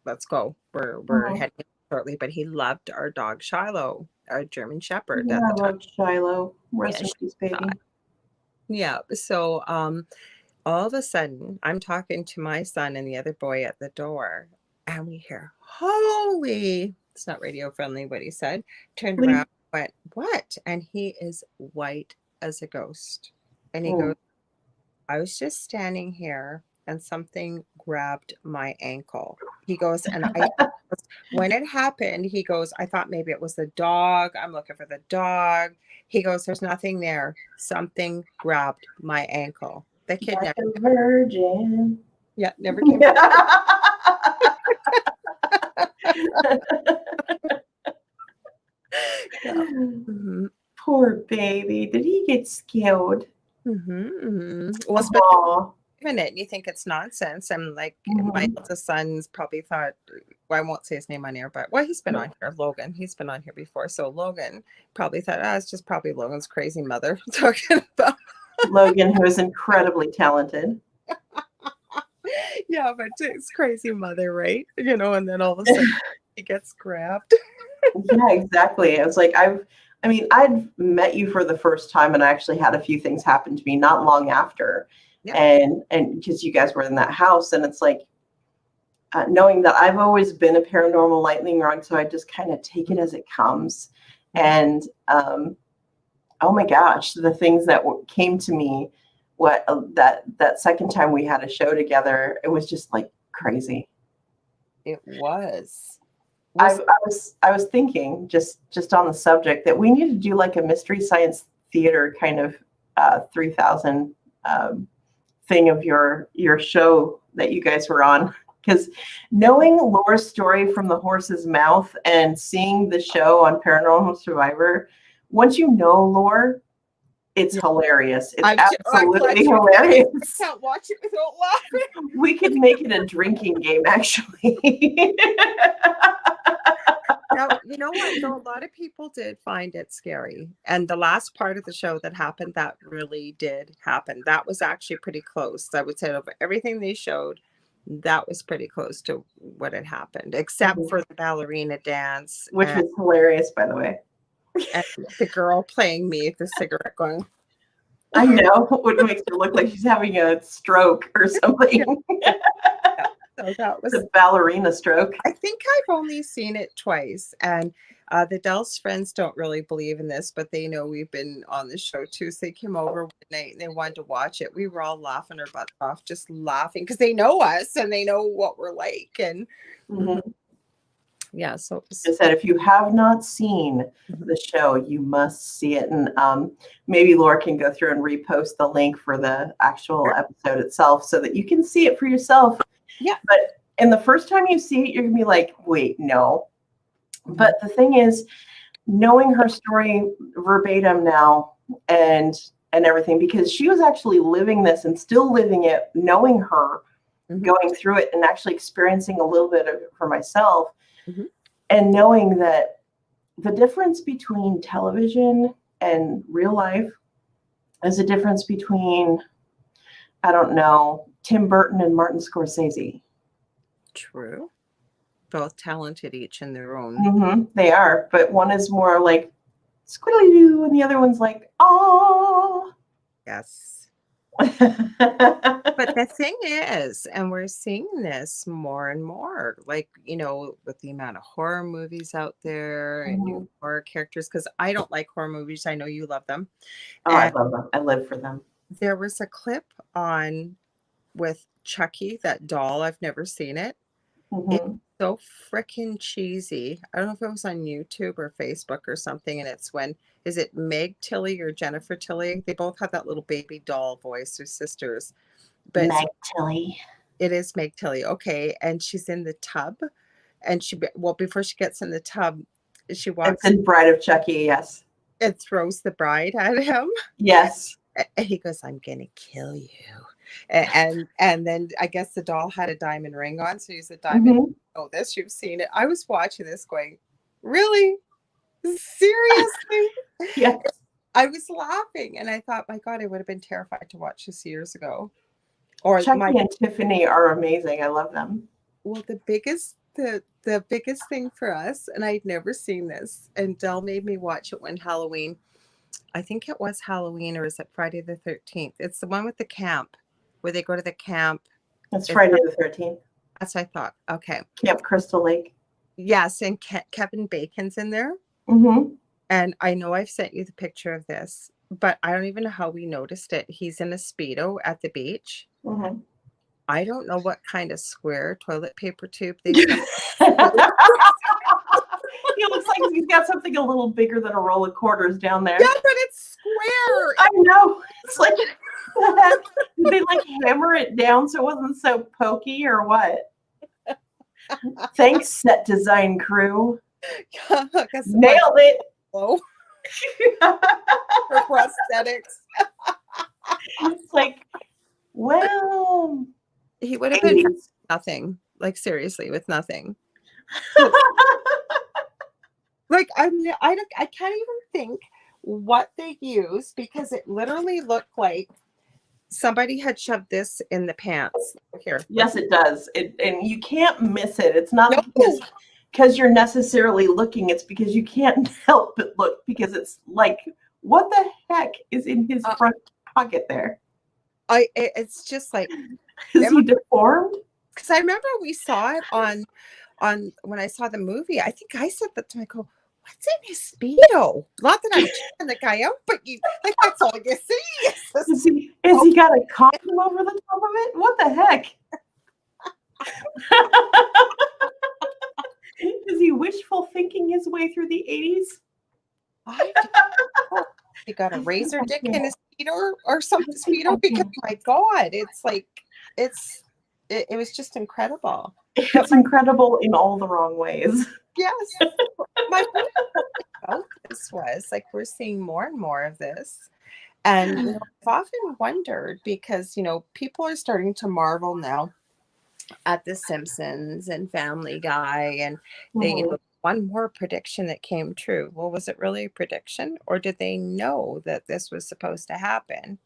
let's go. We're Mhm. heading shortly. But he loved our dog Shiloh, our German Shepherd Yeah, at I the time. love Shiloh. Yeah, Rest in she peace, baby. thought. Yeah. So all of a sudden, I'm talking to my son and the other boy at the door, and we hear, "Holy!" It's not radio friendly, what he said. Turned Please. around, went, "What?" And he is white as a ghost. And he goes, Mm. "I was just standing here and something grabbed my ankle." He goes, and when it happened, he goes, "I thought maybe it was the dog. I'm looking for the dog." He goes, "There's nothing there. Something grabbed my ankle." The kid Like never, a virgin. yeah, never came back. Yeah. Mm-hmm. Poor baby. Did he get scared? Mm-hmm. Mm-hmm. Well, especially Aw. in it, you think it's nonsense. And like my Mhm. eldest son's probably thought, well, I won't say his name on air, but well, he's been on here, Logan. He's been on here before. So Logan probably thought, it's just probably Logan's crazy mother talking about. Logan, who is incredibly talented. Yeah, but it's crazy mother, right? And then all of a sudden he gets grabbed. Yeah, exactly. I was like, I'd met you for the first time, and I actually had a few things happen to me not long after, Yeah. and because you guys were in that house, and it's like knowing that I've always been a paranormal lightning rod, so I just kind of take it as it comes, and oh my gosh, the things that came to me, that second time we had a show together, it was just like crazy. It was. I was thinking just on the subject that we need to do like a mystery science theater kind of 3000 thing of your show that you guys were on, because knowing Laura's story from the horse's mouth and seeing the show on Paranormal Survivor, once you know Laura, it's hilarious. It's I'm glad absolutely you hilarious. can't watch it without laughing. We could make it a drinking game, actually. Now, you know what? Though a lot of people did find it scary. And the last part of the show that happened, that really did happen. That was actually pretty close. I would say of everything they showed, that was pretty close to what had happened, except for the ballerina dance Which was hilarious, by the way. and the girl playing me the cigarette going. I know. What makes her look like she's having a stroke or something. Yeah. So that was a ballerina stroke. I think I've only seen it twice. And the Dell's friends don't really believe in this, but they know we've been on the show too. So they came over one night and they wanted to watch it. We were all laughing our butts off, just laughing because they know us and they know what we're like. And yeah, so I said, if you have not seen the show, you must see it. And maybe Laura can go through and repost the link for the actual episode itself so that you can see it for yourself. Yeah. But and the first time you see it, you're gonna be like, wait, no. But the thing is, knowing her story verbatim now and everything, because she was actually living this and still living it, knowing her, going through it and actually experiencing a little bit of it for myself, and knowing that the difference between television and real life is a difference between, I don't know, Tim Burton and Martin Scorsese. True. Both talented each in their own. They are, but one is more like squiddly-doo, and the other one's like, oh. Yes. But the thing is, and we're seeing this more and more, like, with the amount of horror movies out there and new horror characters, because I don't like horror movies. I know you love them. Oh, I love them. I live for them. There was a clip on with Chucky, that doll. I've never seen it. It's so freaking cheesy. I don't know if it was on YouTube or Facebook or something. And it's is it Meg Tilly or Jennifer Tilly? They both have that little baby doll voice. They're sisters. But Meg Tilly. It is Meg Tilly. Okay. And she's in the tub. And before she gets in the tub, she walks. It's in Bride of Chucky, yes. And throws the bride at him. Yes. And he goes, I'm gonna kill you. And then I guess the doll had a diamond ring on, so he's a diamond. Mhm. Oh, this, you've seen it. I was watching this going, really? Seriously? Yes. I was laughing and I thought, my God, I would have been terrified to watch this years ago. Or Chucky and Tiffany are amazing. I love them. well, the biggest thing for us, and I'd never seen this, and Dell made me watch it when Halloween. I think it was Halloween, or is it Friday the 13th? It's the one with the camp where they go to the camp. It's Friday the 13th. That's what I thought. Okay. Camp Crystal Lake. Yes, and Kevin Bacon's in there. Mm-hmm. And I know I've sent you the picture of this, but I don't even know how we noticed it. He's in a Speedo at the beach. Mm-hmm. I don't know what kind of square toilet paper tube they He looks like he's got something a little bigger than a roll of quarters down there. Yeah, but it's square. I know. It's like, what the heck? Did they like hammer it down so it wasn't so pokey or what? Thanks, set design crew. Nailed it. For prosthetics. It's like, well, He would have been nothing. Like seriously, with nothing. Like I can't even think what they used because it literally looked like somebody had shoved this in the pants. Here. Yes, it does. And you can't miss it. It's not because you're necessarily looking. It's because you can't help but look because it's like, what the heck is in his front pocket there? It's just like, is he deformed? Because I remember we saw it on when I saw the movie. I think I said that to my go, what's in his Speedo? Not that I'm checking the guy out, but you like that's all you see. Is he got a condom over the top of it? What the heck? Is he wishful thinking his way through the 80s? He got a razor dick in his Speedo or something Speedo because my God, it's like it was just incredible. It's incredible in all the wrong ways. Yes. My point about this was like we're seeing more and more of this. And you know, I've often wondered because, you know, people are starting to marvel now at The Simpsons and Family Guy. And they, you know, one more prediction that came true. Well, was it really a prediction or did they know that this was supposed to happen?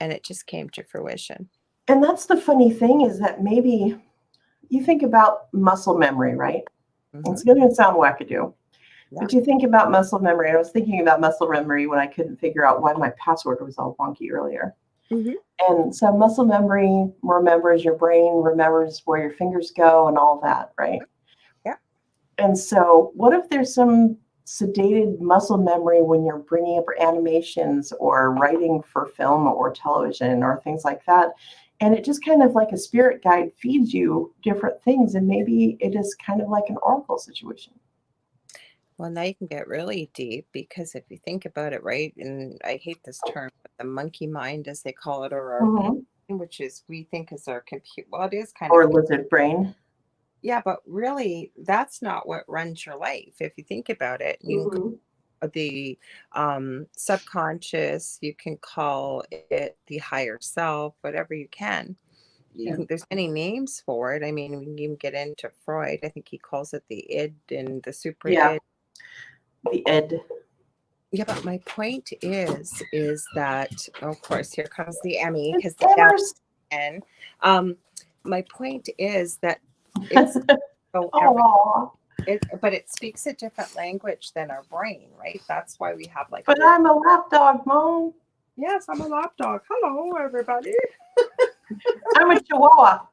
And it just came to fruition. And that's the funny thing is that maybe you think about muscle memory, right? Mm-hmm. It's going to sound wackadoo. Yeah. But you think about muscle memory. I was thinking about muscle memory when I couldn't figure out why my password was all wonky earlier. Mm-hmm. And so muscle memory remembers your brain, remembers where your fingers go and all that, right? Yeah. And so what if there's some sedated muscle memory when you're bringing up animations or writing for film or television or things like that? And it just kind of like a spirit guide feeds you different things. And maybe it is kind of like an oracle situation. Well, now you can get really deep because if you think about it, right, and I hate this term, but the monkey mind, as they call it, or our, which is we think is our computer. Well, it is kind of. Or Or lizard brain. Yeah, but really, that's not what runs your life. If you think about it, you can the subconscious, you can call it the higher self, whatever you can. There's many names for it. I mean, we can even get into Freud. I think he calls it the id and the super id. The id. Yeah, but my point is that, of course, here comes the Emmy because and my point is that it's so but it speaks a different language than our brain, right? That's why we have like. But I'm a lapdog, Mom. Yes, I'm a lapdog. Hello, everybody. I'm a chihuahua.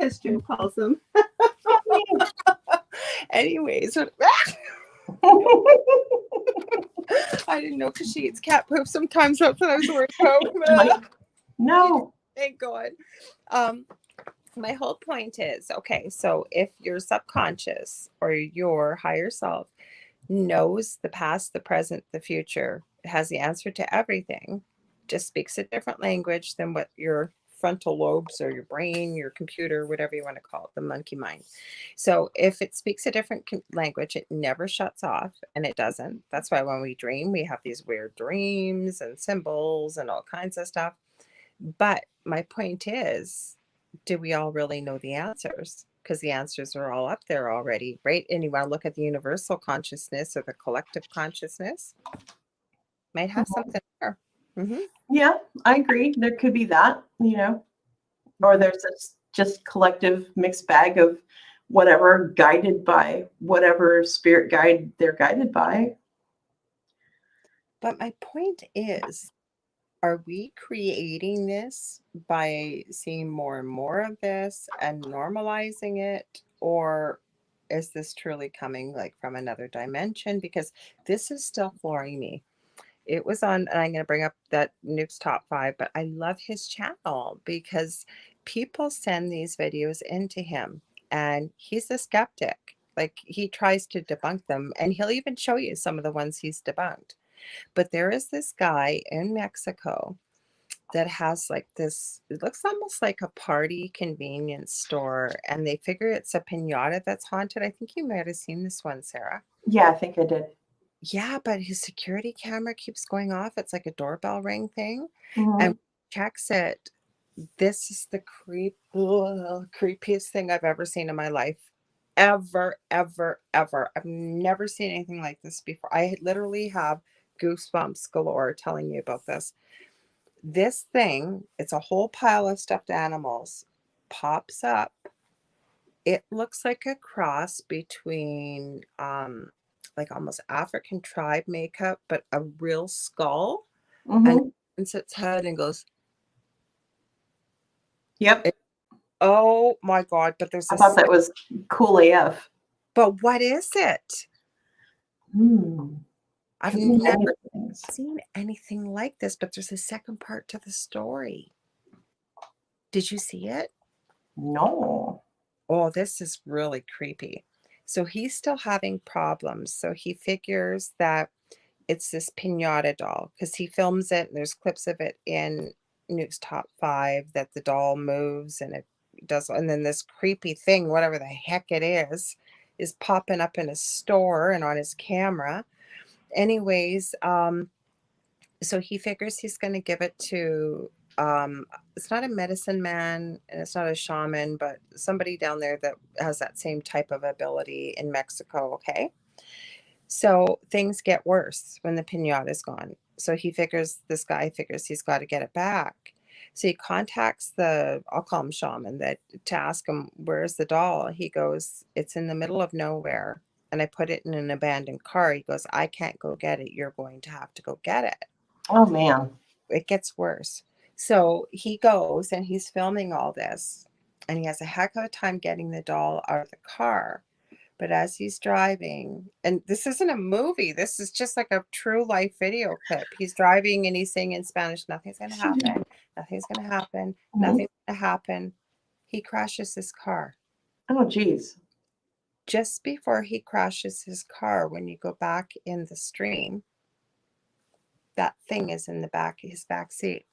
As Jim calls them. Anyways. I didn't know because she eats cat poop sometimes. That's what I was worried about. No. Thank God. My whole point is, okay, so if your subconscious or your higher self knows the past, the present, the future, has the answer to everything, just speaks a different language than what your frontal lobes or your brain, your computer, whatever you want to call it, the monkey mind. So if it speaks a different language, it never shuts off, and it doesn't. That's why when we dream, we have these weird dreams and symbols and all kinds of stuff. But my point is, do we all really know the answers? Because the answers are all up there already, right? And you want to look at the universal consciousness or the collective consciousness, might have Mhm. something there. Mm-hmm. Yeah, I agree. There could be that, or there's this just collective mixed bag of whatever, guided by whatever spirit guide they're guided by. But my point is, are we creating this by seeing more and more of this and normalizing it? Or is this truly coming like from another dimension? Because this is still flooring me. It was on, and I'm going to bring up that Nuke's top 5, but I love his channel because people send these videos into him and he's a skeptic. Like, he tries to debunk them, and he'll even show you some of the ones he's debunked. But there is this guy in Mexico that has like this, it looks almost like a party convenience store, and they figure it's a piñata that's haunted. I think you might have seen this one, Sarah. Yeah, I think I did. Yeah, but his security camera keeps going off. It's like a doorbell ring thing. And Mhm. checks it. This is the creepiest thing I've ever seen in my life. Ever, ever, ever. I've never seen anything like this before. I literally have goosebumps galore telling you about this. This thing, it's a whole pile of stuffed animals, pops up. It looks like a cross between like almost African tribe makeup, but a real skull, and Mhm. turns its head and goes, Yep. oh my God, but there's I a thought that was cool AF. but what is it? Hmm. I've Could be many never things. seen anything like this, but there's a second part to the story. Did you see it? No. Oh, this is really creepy. So he's still having problems. So he figures that it's this pinata doll because he films it. And there's clips of it in Nuke's top 5 that the doll moves and it does. And then this creepy thing, whatever the heck it is popping up in his store and on his camera. Anyways, so he figures he's going to give it to it's not a medicine man and it's not a shaman, but somebody down there that has that same type of ability in Mexico. Okay, so things get worse when the pinata is gone. So this guy figures he's got to get it back. So he contacts I'll call him shaman, that to ask him, where's the doll? He goes, it's in the middle of nowhere and I put it in an abandoned car. He goes, I can't go get it, you're going to have to go get it. Oh man. It gets worse. So he goes and he's filming all this, and he has a heck of a time getting the doll out of the car. But as he's driving, and this isn't a movie, this is just like a true life video clip. He's driving and he's saying in Spanish, nothing's going to happen, nothing's going to happen, Mhm. nothing's going to happen. He crashes his car. Oh geez. Just before he crashes his car, when you go back in the stream, that thing is in the back, his back seat.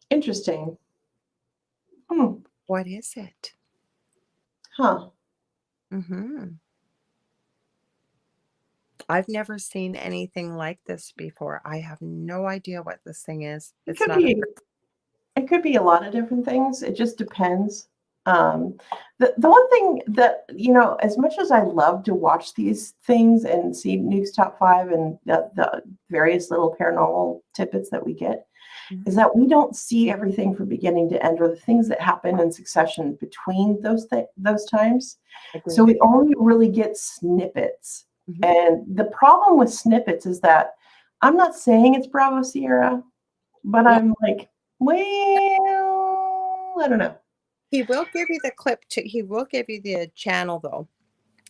Interesting. Hmm. What is it? Huh. Mm-hmm. I've never seen anything like this before. I have no idea what this thing is. It It's could not a be it could be a lot of different things. It just depends. Um, the one thing that, as much as I love to watch these things and see Nuke's top 5 and the various little paranormal tidbits that we get, is Mhm. that we don't see everything from beginning to end, or the things that happen in succession between those times. So Agree. we only really get snippets. Mhm. And the problem with snippets is that I'm not saying it's Bravo Sierra, but No, I'm like, well, I don't know. he will give you the clip to, he will give you the channel though,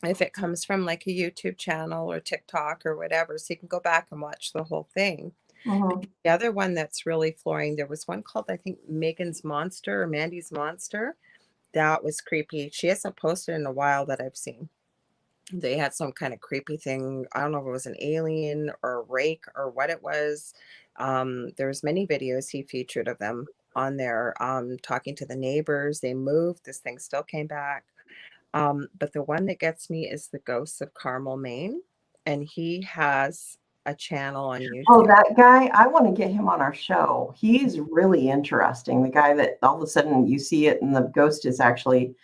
if it comes from like a YouTube channel or TikTok or whatever, so you can go back and watch the whole thing. Mhm. The other one that's really flooring, there was one called, I think, Megan's Monster or Mandy's Monster. That was creepy. She hasn't posted in a while that I've seen. They had some kind of creepy thing. I don't know if it was an alien or a rake or what it was. There was many videos he featured of them. on there, talking to the neighbors. They moved. This thing still came back. But the one that gets me is the Ghosts of Carmel, Maine, and he has a channel on Oh, YouTube. that guy, I want to get him on our show. He's really interesting. The guy that all of a sudden you see it and the ghost is actually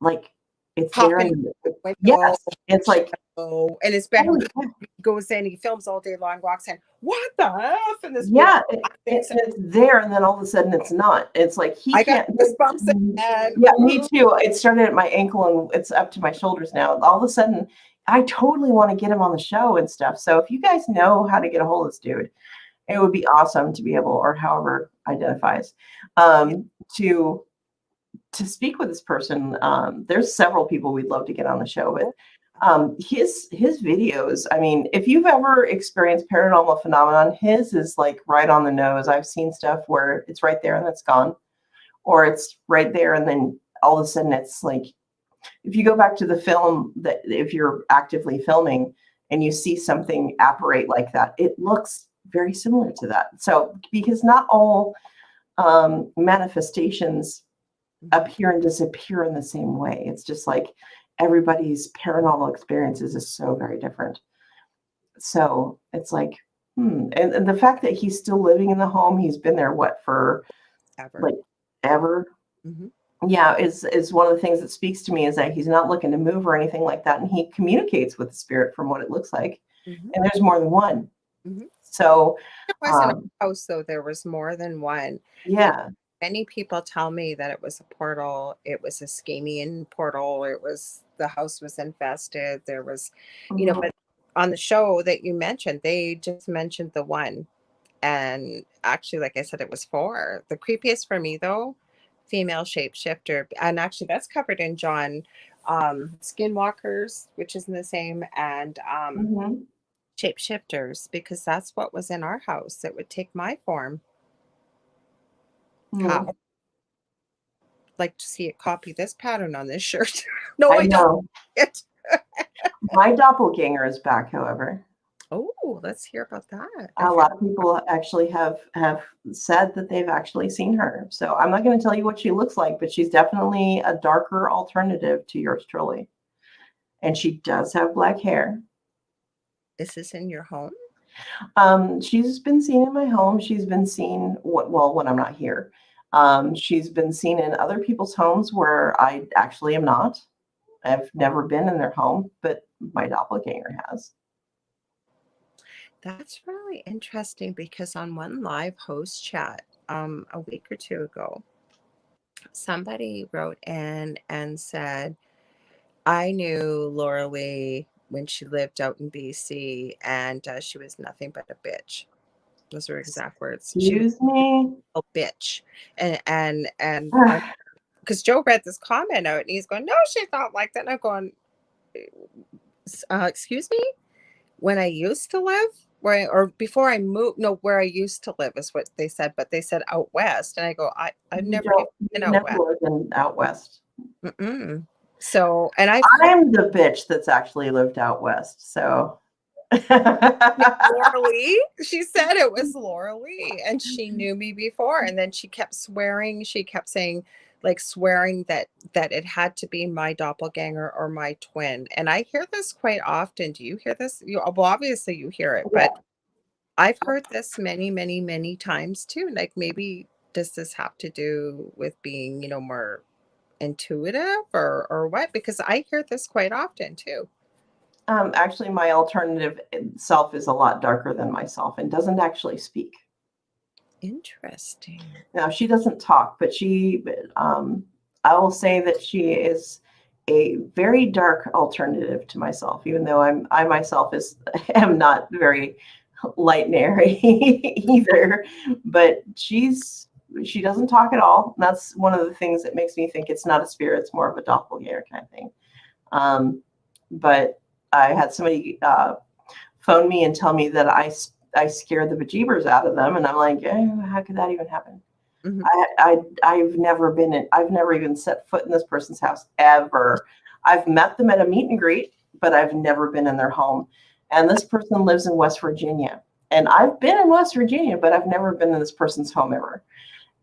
like it's there. Popping And window, yes, it's like, and it's been oh, he goes in, he films all day long, walks in, what the F? And this big yeah, thing. it's there, and then all of a sudden it's not. It's like he I got can't. goosebumps and Yeah, me too. It started at my ankle and it's up to my shoulders now. All of a sudden, I totally want to get him on the show and stuff. So if you guys know how to get a hold of this dude, it would be awesome to be able, or however identifies, to speak with this person. There's several people we'd love to get on the show, but his videos, I mean, if you've ever experienced paranormal phenomenon, his is like right on the nose. I've seen stuff where it's right there and it's gone, or it's right there and then all of a sudden it's like, if you go back to the film, that if you're actively filming and you see something apparate like that, it looks very similar to that. So because not all manifestations appear and disappear in the same way. It's just like everybody's paranormal experiences is so very different. So it's like, and the fact that he's still living in the home, he's been there for ever. like ever. Mm-hmm. Yeah, is one of the things that speaks to me, is that he's not looking to move or anything like that, and he communicates with the spirit from what it looks like. Mm-hmm. And there's more than one. Mm-hmm. So it wasn't a house, though. There was more than one. Yeah. Many people tell me that it was a portal. It was a Scamian portal. The house was infested. There was, but on the show that you mentioned, they just mentioned the one. And actually, like I said, it was 4. The creepiest for me, though, female shapeshifter. And actually, that's covered in John, Skinwalkers, which is in the same, and shapeshifters, because that's what was in our house. It would take my form. How? Like to see it copy this pattern on this shirt. No, I don't. My doppelganger is back, however. Oh, let's hear about that. A lot of people actually have said that they've actually seen her. So I'm not going to tell you what she looks like, but she's definitely a darker alternative to yours truly. And she does have black hair. Is this in your home? She's been seen in my home. She's been seen, when I'm not here. She's been seen in other people's homes where I actually am not. I've never been in their home, but my doppelganger has. That's really interesting, because on one live host chat a week or 2 ago, somebody wrote in and said, I knew Lorilei when she lived out in BC, and she was nothing but a bitch. Those were exact words. Excuse me? A bitch. And because Joe read this comment out and he's going, no, she's not like that. And I'm going, excuse me? When I used to live, or before I moved, no, where I used to live is what they said, but they said out west. And I go, I've never been out west. Mm-mm. So, and I'm the bitch that's actually lived out west. So Lorilei, she said it was Lorilei, and she knew me before. And then she kept swearing. She kept saying, like, swearing that it had to be my doppelganger or my twin. And I hear this quite often. Do you hear this? Well, obviously you hear it, but I've heard this many, many, many times too. Like, maybe does this have to do with being, more intuitive or what? Because I hear this quite often too. Actually, my alternative self is a lot darker than myself and doesn't actually speak. Interesting. Now, she doesn't talk, but I will say that she is a very dark alternative to myself, even though I myself am not very light and airy either. But she doesn't talk at all. And that's one of the things that makes me think it's not a spirit, it's more of a doppelganger kind of thing. But I had somebody phone me and tell me that I scared the bejeebers out of them, and I'm like, how could that even happen? Mm-hmm. I've never even set foot in this person's house ever. I've met them at a meet and greet, but I've never been in their home. And this person lives in West Virginia, and I've been in West Virginia, but I've never been in this person's home ever.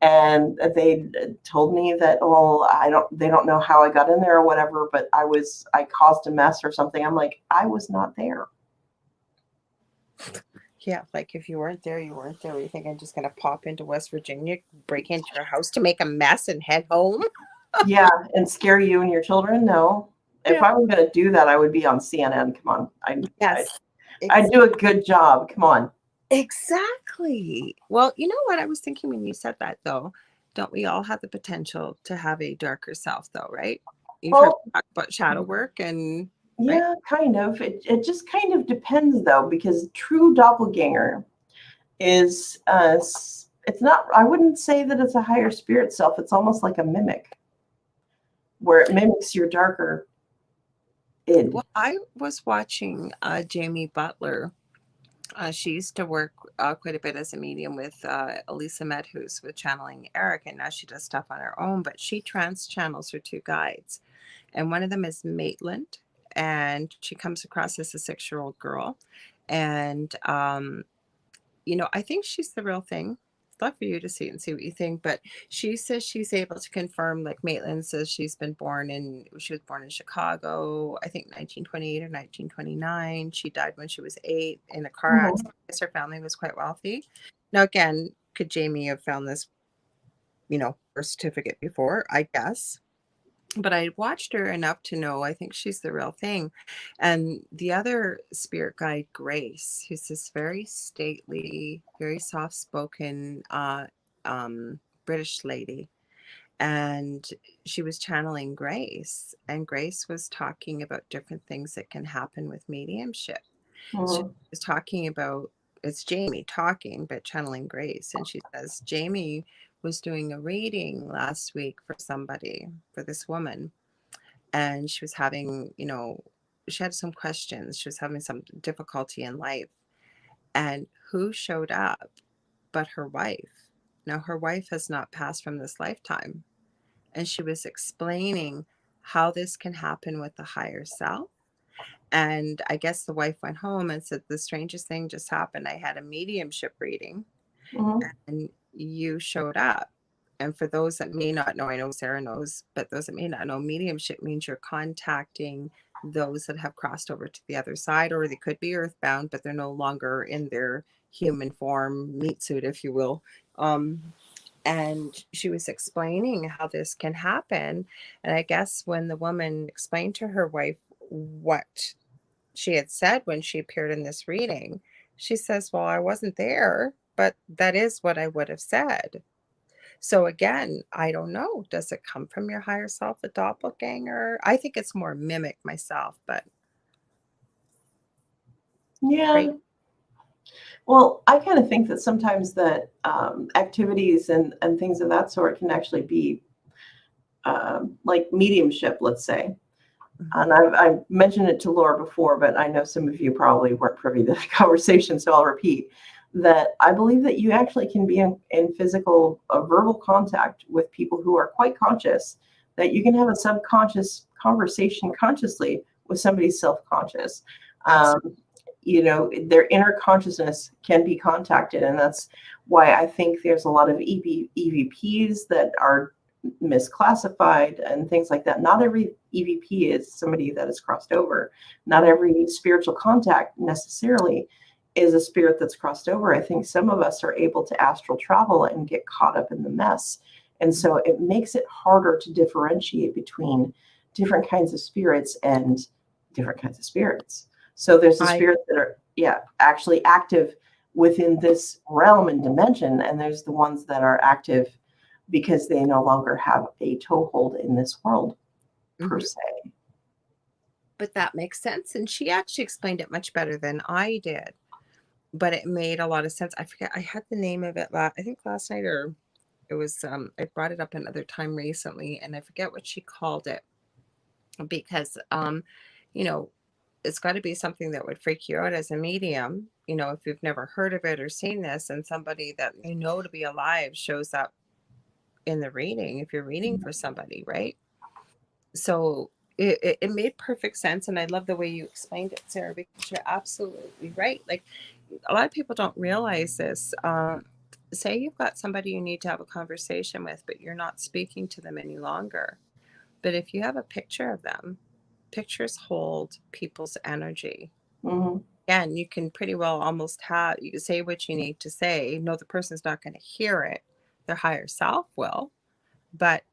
And they told me that, well, they don't know how I got in there or whatever, but I caused a mess or something. I'm like, I was not there. Yeah, like if you weren't there, you weren't there. You think I'm just going to pop into West Virginia, break into your house to make a mess and head home? Yeah, and scare you and your children? No. If Yeah. I was going to do that, I would be on CNN. Come on. Yes. I'd do a good job. Come on. Exactly. Well, you know what I was thinking when you said that, though? Don't we all have the potential to have a darker self, though, right? You've heard Well, me talk about shadow work and, right? yeah, kind of. It just kind of depends, though, because true doppelganger is, it's not, I wouldn't say that it's a higher spirit self. It's almost like a mimic, where it mimics your darker id. Well, I was watching Jamie Butler. She used to work quite a bit as a medium with Elisa Medhus with channeling Eric, and now she does stuff on her own, but she trans channels her two guides. And one of them is Maitland, and she comes across as a 6-year-old girl. And, I think she's the real thing. I'd love for you to see it and see what you think. But she says she's able to confirm, like Maitland says, she was born in Chicago, I think 1928 or 1929. She died when she was 8 in a car accident. Her family was quite wealthy. Now, again, could Jamie have found this, birth certificate before? I guess. But I watched her enough to know I think she's the real thing. And the other spirit guide, Grace, who's this very stately, very soft spoken British lady. And she was channeling Grace, and Grace was talking about different things that can happen with mediumship. She was talking about, it's Jamie talking, but channeling Grace. And she says, Jamie was doing a reading last week for somebody, for this woman. And she was having, she had some questions. She was having some difficulty in life. And who showed up but her wife? Now, her wife has not passed from this lifetime. And she was explaining how this can happen with the higher self. And I guess the wife went home and said, the strangest thing just happened. I had a mediumship reading and you showed up. And for those that may not know, I know Sarah knows, but those that may not know, mediumship means you're contacting those that have crossed over to the other side, or they could be earthbound, but they're no longer in their human form, meat suit, if you will. And she was explaining how this can happen. And I guess when the woman explained to her wife what she had said when she appeared in this reading, she says, well, I wasn't there, but that is what I would have said. So again, I don't know. Does it come from your higher self, the doppelganger? I think it's more mimic myself, but Yeah. great. Well, I kind of think that sometimes that activities and things of that sort can actually be like mediumship, let's say. And I've mentioned it to Laura before, but I know some of you probably weren't privy to the conversation, so I'll repeat that I believe that you actually can be in physical, verbal contact with people who are quite conscious, that you can have a subconscious conversation consciously with somebody self-conscious. Their inner consciousness can be contacted, and that's why I think there's a lot of EVPs that are misclassified and things like that. Not every EVP is somebody that has crossed over. Not every spiritual contact necessarily is a spirit that's crossed over. I think some of us are able to astral travel and get caught up in the mess. And so it makes it harder to differentiate between different kinds of spirits and different kinds of spirits. So there's the spirits that are, actually active within this realm and dimension. And there's the ones that are active because they no longer have a toehold in this world, per se. But that makes sense. And she actually explained it much better than I did. But it made a lot of sense. I forget, I had the name of it, I think last night, or it was, I brought it up another time recently, and I forget what she called it. Because, it's got to be something that would freak you out as a medium, if you've never heard of it or seen this, and somebody that you know to be alive shows up in the reading, if you're reading for somebody, right? So it made perfect sense. And I love the way you explained it, Sarah, because you're absolutely right. Like, a lot of people don't realize this. say you've got somebody you need to have a conversation with, but you're not speaking to them any longer. But if you have a picture of them, pictures hold people's energy. Mm-hmm. Again, you can pretty well almost you can say what you need to say. No, the person's not going to hear it. Their higher self will, but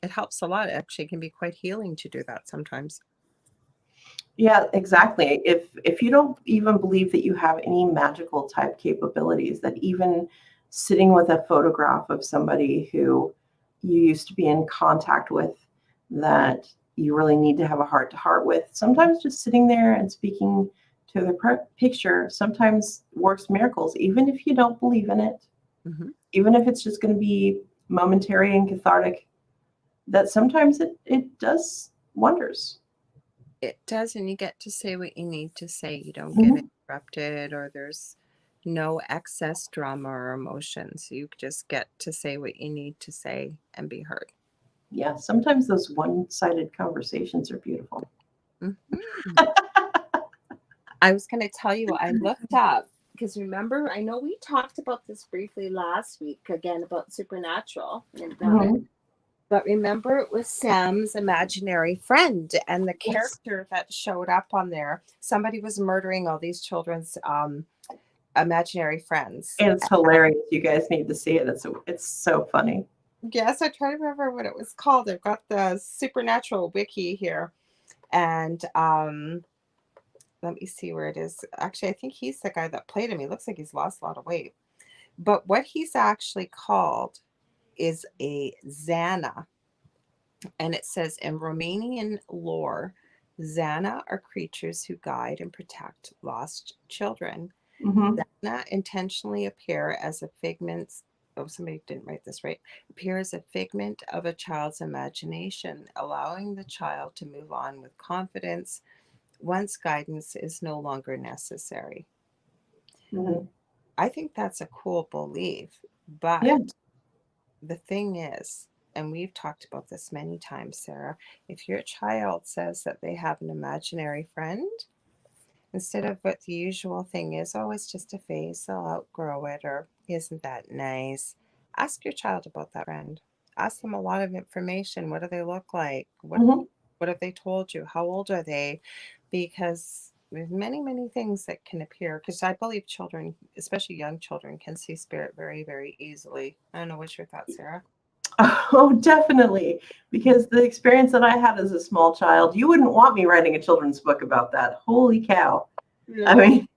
it helps a lot. It actually can be quite healing to do that sometimes. Yeah, exactly. If you don't even believe that you have any magical type capabilities, that even sitting with a photograph of somebody who you used to be in contact with, that you really need to have a heart to heart with, sometimes just sitting there and speaking to the picture sometimes works miracles, even if you don't believe in it, Mm-hmm. even if it's just going to be momentary and cathartic, that sometimes it does wonders. It does, and you get to say what you need to say. You don't Mm-hmm. get interrupted, or there's no excess drama or emotions. You just get to say what you need to say and be heard. Yeah, sometimes those one-sided conversations are beautiful. Mm-hmm. I was going to tell you, I looked up, because remember, I know we talked about this briefly last week, again, about supernatural. Mm-hmm. But remember, it was Sam's imaginary friend, and the Yes. character that showed up on there, somebody was murdering all these children's imaginary friends. It's hilarious. You guys need to see it. It's so funny. Yes, I try to remember what it was called. I've got the supernatural wiki here, and let me see where it is. Actually, I think he's the guy that played him. He looks like he's lost a lot of weight. But what he's actually called is a Zana. And it says in Romanian lore, Zana are creatures who guide and protect lost children. Mm-hmm. Zana intentionally appear as a figment. Oh, somebody didn't write this right. Appear as a figment of a child's imagination, allowing the child to move on with confidence once guidance is no longer necessary. Mm-hmm. I think that's a cool belief, but Yeah. the thing is, and we've talked about this many times, Sarah, if your child says that they have an imaginary friend, instead of what the usual thing is, oh, it's just a phase, they'll outgrow it, or isn't that nice? Ask your child about that friend. Ask them a lot of information. What do they look like? Mm-hmm. What have they told you? How old are they? Because there's many, many things that can appear. Because I believe children, especially young children, can see spirit very, very easily. I don't know, what's your thoughts, Sarah? Oh, definitely. Because the experience that I had as a small child, you wouldn't want me writing a children's book about that. Holy cow. I Yeah. mean,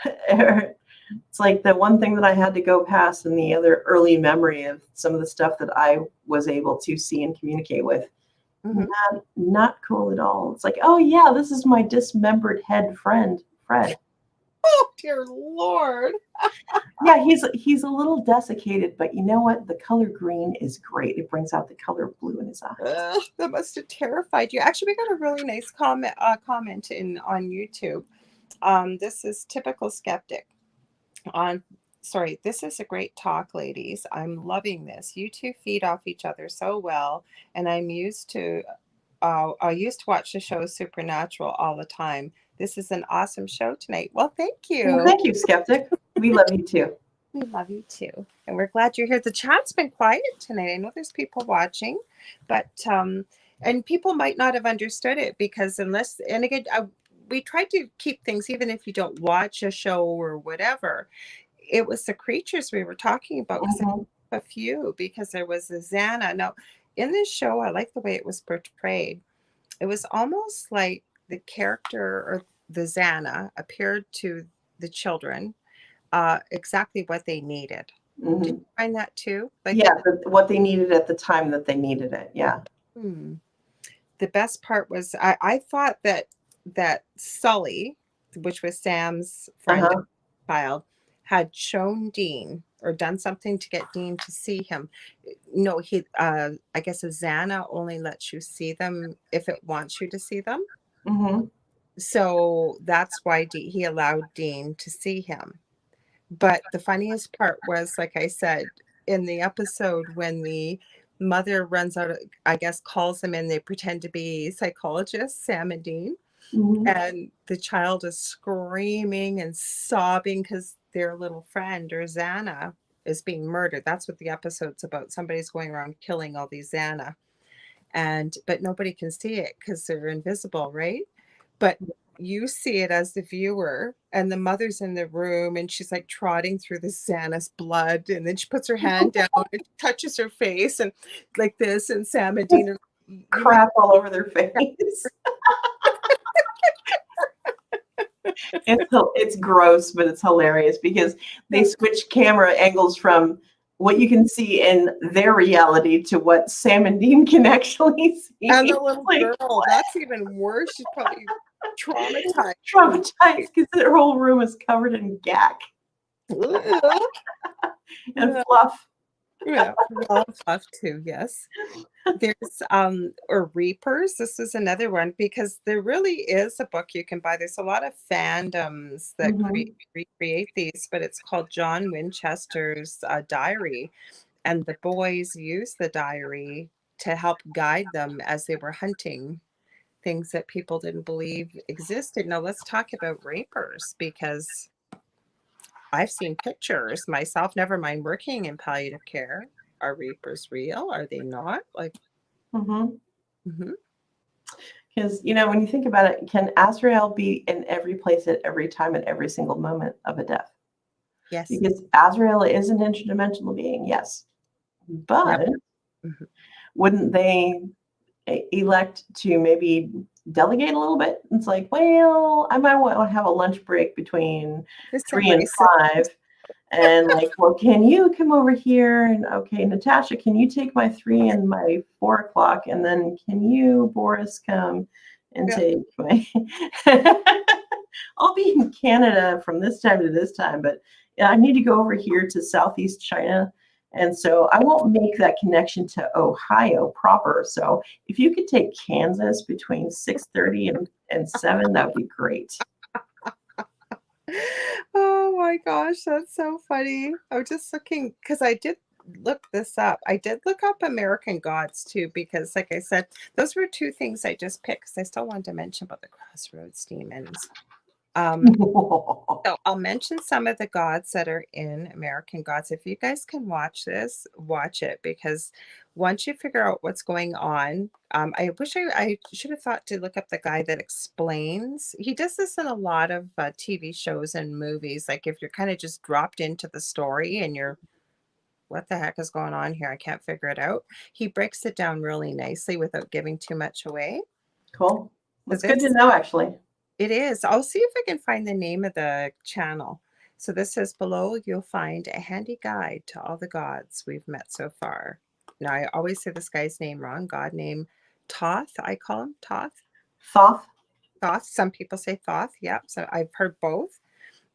it's like the one thing that I had to go past, and the other early memory of some of the stuff that I was able to see and communicate with. Mm-hmm. Not cool at all. It's like, oh yeah, this is my dismembered head friend, Fred. Oh, dear Lord. Yeah, he's a little desiccated, but you know what? The color green is great. It brings out the color blue in his eyes. That must have terrified you. Actually, we got a really nice comment in on YouTube. This is typical skeptic. On Sorry, this is a great talk, ladies. I'm loving this. You two feed off each other so well, and I used to watch the show Supernatural all the time. This is an awesome show tonight. Well, thank Well, you. thank you, skeptic. We love you too. We love you too. And we're glad you're here. The chat's been quiet tonight. I know there's people watching, but and people might not have understood it because and again, we tried to keep things, even if you don't watch a show or whatever. It was the creatures we were talking about, because Mm-hmm. a few, because there was a Xana. Now, in this show, I like the way it was portrayed. It was almost like the character or the Xana appeared to the children exactly what they needed. Did Mm-hmm. you find that too? Like Yeah, what they needed at the time that they needed it. Yeah. the best part was I thought that Sully, which was Sam's friend Uh-huh. child, had shown Dean or done something to get Dean to see him. No, I guess a Xana only lets you see them if it wants you to see them. Mm-hmm. So that's why he allowed Dean to see him. But the funniest part was, like I said, in the episode when the mother runs out, I guess, calls them in, they pretend to be psychologists, Sam and Dean, Mm-hmm. and the child is screaming and sobbing because their little friend, or Xana, is being murdered. That's what the episode's about. Somebody's going around killing all these Xana, but nobody can see it because they're invisible, right? But you see it as the viewer, and the mother's in the room, and she's like trotting through the Xana's blood, and then she puts her hand down and touches her face, and like this, and Sam and Dean are, you might, Crap all over their face. It's gross, but it's hilarious because they switch camera angles from what you can see in their reality to what Sam and Dean can actually see. and the little Like, girl, that's even worse. She's probably traumatized because their whole room is covered in gack and fluff. Yeah, well, fluff too, yes. There's or Reapers. This is another one because there really is a book you can buy. There's a lot of fandoms that recreate these, but it's called John Winchester's diary, and the boys use the diary to help guide them as they were hunting things that people didn't believe existed. Now let's talk about Reapers, because I've seen pictures myself, never mind working in palliative care. Are Reapers real? Are they not? Like, Because, when you think about it, can Azrael be in every place at every time at every single moment of a death? yes. Because Azrael is an interdimensional being, yes. But wouldn't they elect to maybe delegate a little bit? It's like, well, I might want to have a lunch break between 3 and 5. And like, well, can you come over here? And okay, Natasha, can you take my 3 and my 4 o'clock? And then can you, Boris, come and take my... I'll be in Canada from this time to this time, but I need to go over here to Southeast China. And so I won't make that connection to Ohio proper. So if you could take Kansas between 6:30 and 7, that would be great. Oh my gosh, that's so funny. I was just looking, because I did look this up. I did look up American Gods too, because like I said, those were 2 things I just picked because I still wanted to mention about the Crossroads demons. So I'll mention some of the gods that are in American Gods. If you guys can watch this, watch it, because once you figure out what's going on, I wish I should have thought to look up the guy that explains. He does this in a lot of TV shows and movies. Like if you're kind of just dropped into the story and you're, what the heck is going on here? I can't figure it out. He breaks it down really nicely without giving too much away. Cool. That's good to know, actually. It is. I'll see if I can find the name of the channel. So this says, below you'll find a handy guide to all the gods we've met so far. Now I always say this guy's name wrong. God name Thoth. I call him Thoth. Thoth. Thoth. Some people say Thoth. Yep. So I've heard both.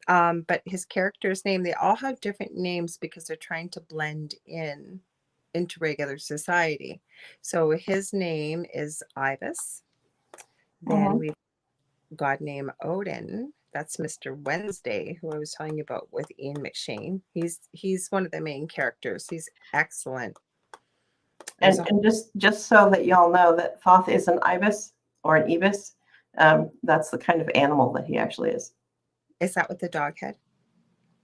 But his character's name, they all have different names because they're trying to blend into regular society. So his name is Ibis. Then we've God named Odin. That's Mr. Wednesday, who I was telling you about with Ian McShane. He's one of the main characters. He's excellent. And just so that y'all know that Thoth is an ibis or an ibis. That's the kind of animal that he actually is. Is that with the dog head?